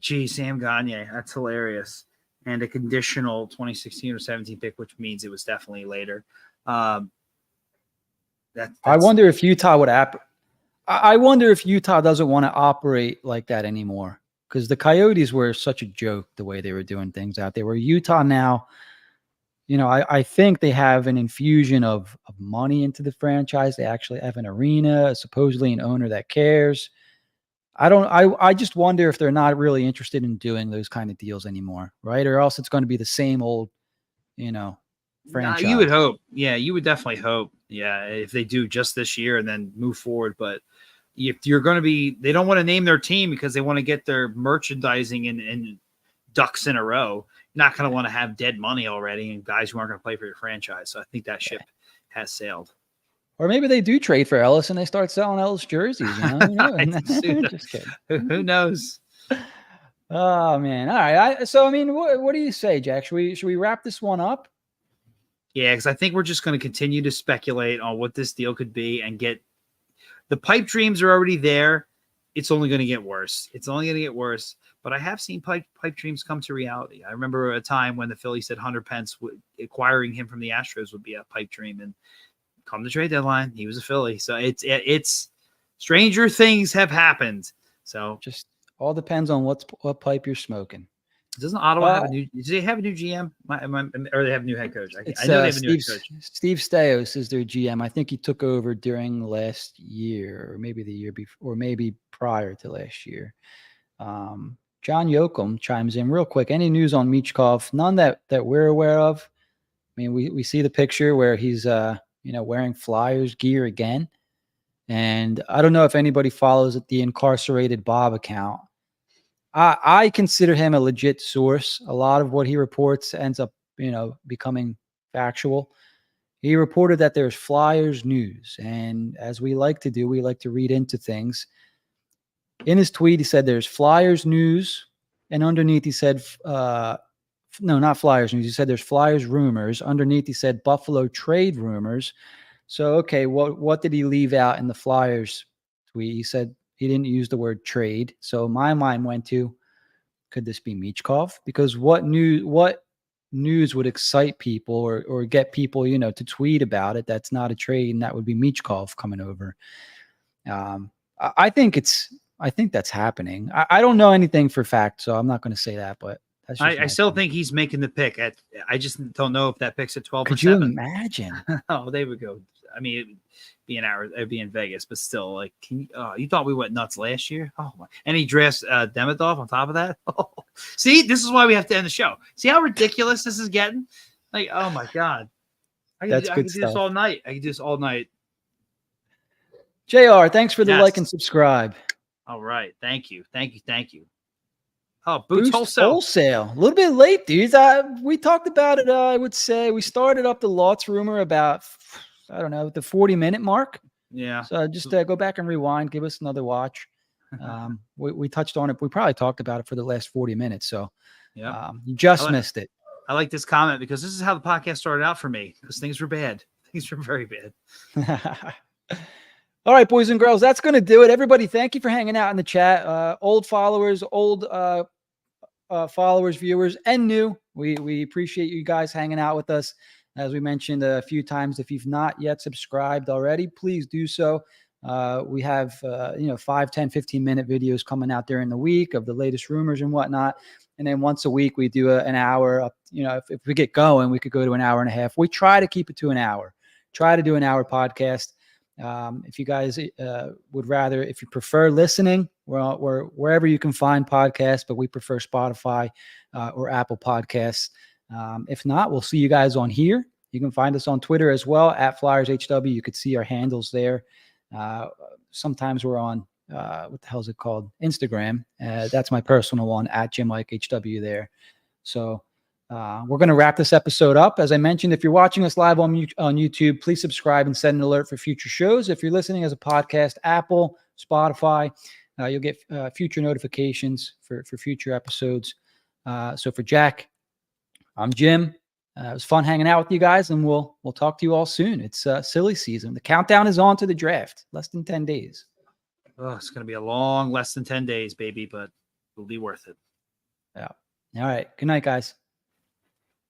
Sam Gagne, that's hilarious. And a conditional 2016 or 17 pick, which means it was definitely later. I wonder if Utah would I wonder if Utah doesn't want to operate like that anymore, because the Coyotes were such a joke the way they were doing things out there. Where Utah now, I think they have an infusion of money into the franchise. They actually have an arena, supposedly an owner that cares. I just wonder if they're not really interested in doing those kind of deals anymore, right? Or else it's going to be the same old, franchise. You would hope. Yeah, you would definitely hope. Yeah, if they do just this year and then move forward. But if you're going to be, they don't want to name their team because they want to get their merchandising and ducks in a row. You're not going to want to have dead money already and guys who aren't going to play for your franchise. So I think that ship has sailed. Or maybe they do trade for Ellis and they start selling Ellis jerseys. Just kidding. Who knows? Oh man! All right. What do you say, Jack? Should we wrap this one up? Yeah, because I think we're just going to continue to speculate on what this deal could be and get the pipe dreams are already there. It's only going to get worse. But I have seen pipe dreams come to reality. I remember a time when the Phillies said Hunter Pence acquiring him from the Astros would be a pipe dream, and come the trade deadline, he was a Philly. So it's stranger things have happened. So just all depends on what pipe you're smoking. Doesn't Ottawa have a new? Do they have a new GM? Or they have a new head coach? I know they have a new head coach. Steve Stais is their GM. I think he took over during last year, or maybe the year before, or maybe prior to last year. John Yoakum chimes in real quick. Any news on Michkov? None that we're aware of. I mean, we see the picture where he's wearing Flyers gear again. And I don't know if anybody follows the Incarcerated Bob account. I consider him a legit source. A lot of what he reports ends up, becoming factual. He reported that there's Flyers news. And as we like to do, we like to read into things. In his tweet, he said there's Flyers news. And underneath he said, no, not Flyers news. He said there's Flyers rumors. Underneath he said Buffalo trade rumors. So, okay, what did he leave out in the Flyers tweet? He said he didn't use the word trade. So my mind went to, could this be Michkov? Because what news would excite people or get people, to tweet about it? That's not a trade, and that would be Michkov coming over. I think that's happening. I don't know anything for fact, so I'm not going to say that, but that's I still think he's making the pick. I just don't know if that pick's at 12 Could or 7. you imagine? Oh, they would go. I mean, it'd be in Vegas, but still, like, you thought we went nuts last year? Oh my! And he dressed Demidov on top of that. Oh. See, this is why we have to end the show. See how ridiculous this is getting? Like, oh my god, I could do this all night. I could do this all night. JR, thanks for the like and subscribe. All right, thank you. Oh, Boost Wholesale. A little bit late, dudes. We talked about it. I would say we started up the Lots rumor about, I don't know, the 40-minute mark. Yeah. So just go back and rewind. Give us another watch. We touched on it. We probably talked about it for the last 40 minutes. So yeah, you just missed it. I like this comment because this is how the podcast started out for me, because things were bad. Things were very bad. All right, boys and girls, that's going to do it. Everybody, thank you for hanging out in the chat. Old followers, followers, viewers, and new. We appreciate you guys hanging out with us. As we mentioned a few times, if you've not yet subscribed already, please do so. We have 5, 10, 15-minute videos coming out during the week of the latest rumors and whatnot. And then once a week, we do an hour. If we get going, we could go to an hour and a half. We try to keep it to an hour. Try to do an hour podcast. If you guys would rather, if you prefer listening, we're wherever you can find podcasts, but we prefer Spotify or Apple Podcasts. If not, we'll see you guys on here. You can find us on Twitter as well, @FlyersHW. You could see our handles there. Sometimes we're on, what the hell is it called? Instagram. That's my personal one, @JimMikeHW there. So we're going to wrap this episode up. As I mentioned, if you're watching us live on YouTube, please subscribe and set an alert for future shows. If you're listening as a podcast, Apple, Spotify, you'll get future notifications for future episodes. So for Jack, I'm Jim. It was fun hanging out with you guys, and we'll talk to you all soon. It's silly season. The countdown is on to the draft. Less than 10 days. Oh, it's going to be a long, less than 10 days, baby, but it'll be worth it. Yeah. All right. Good night, guys.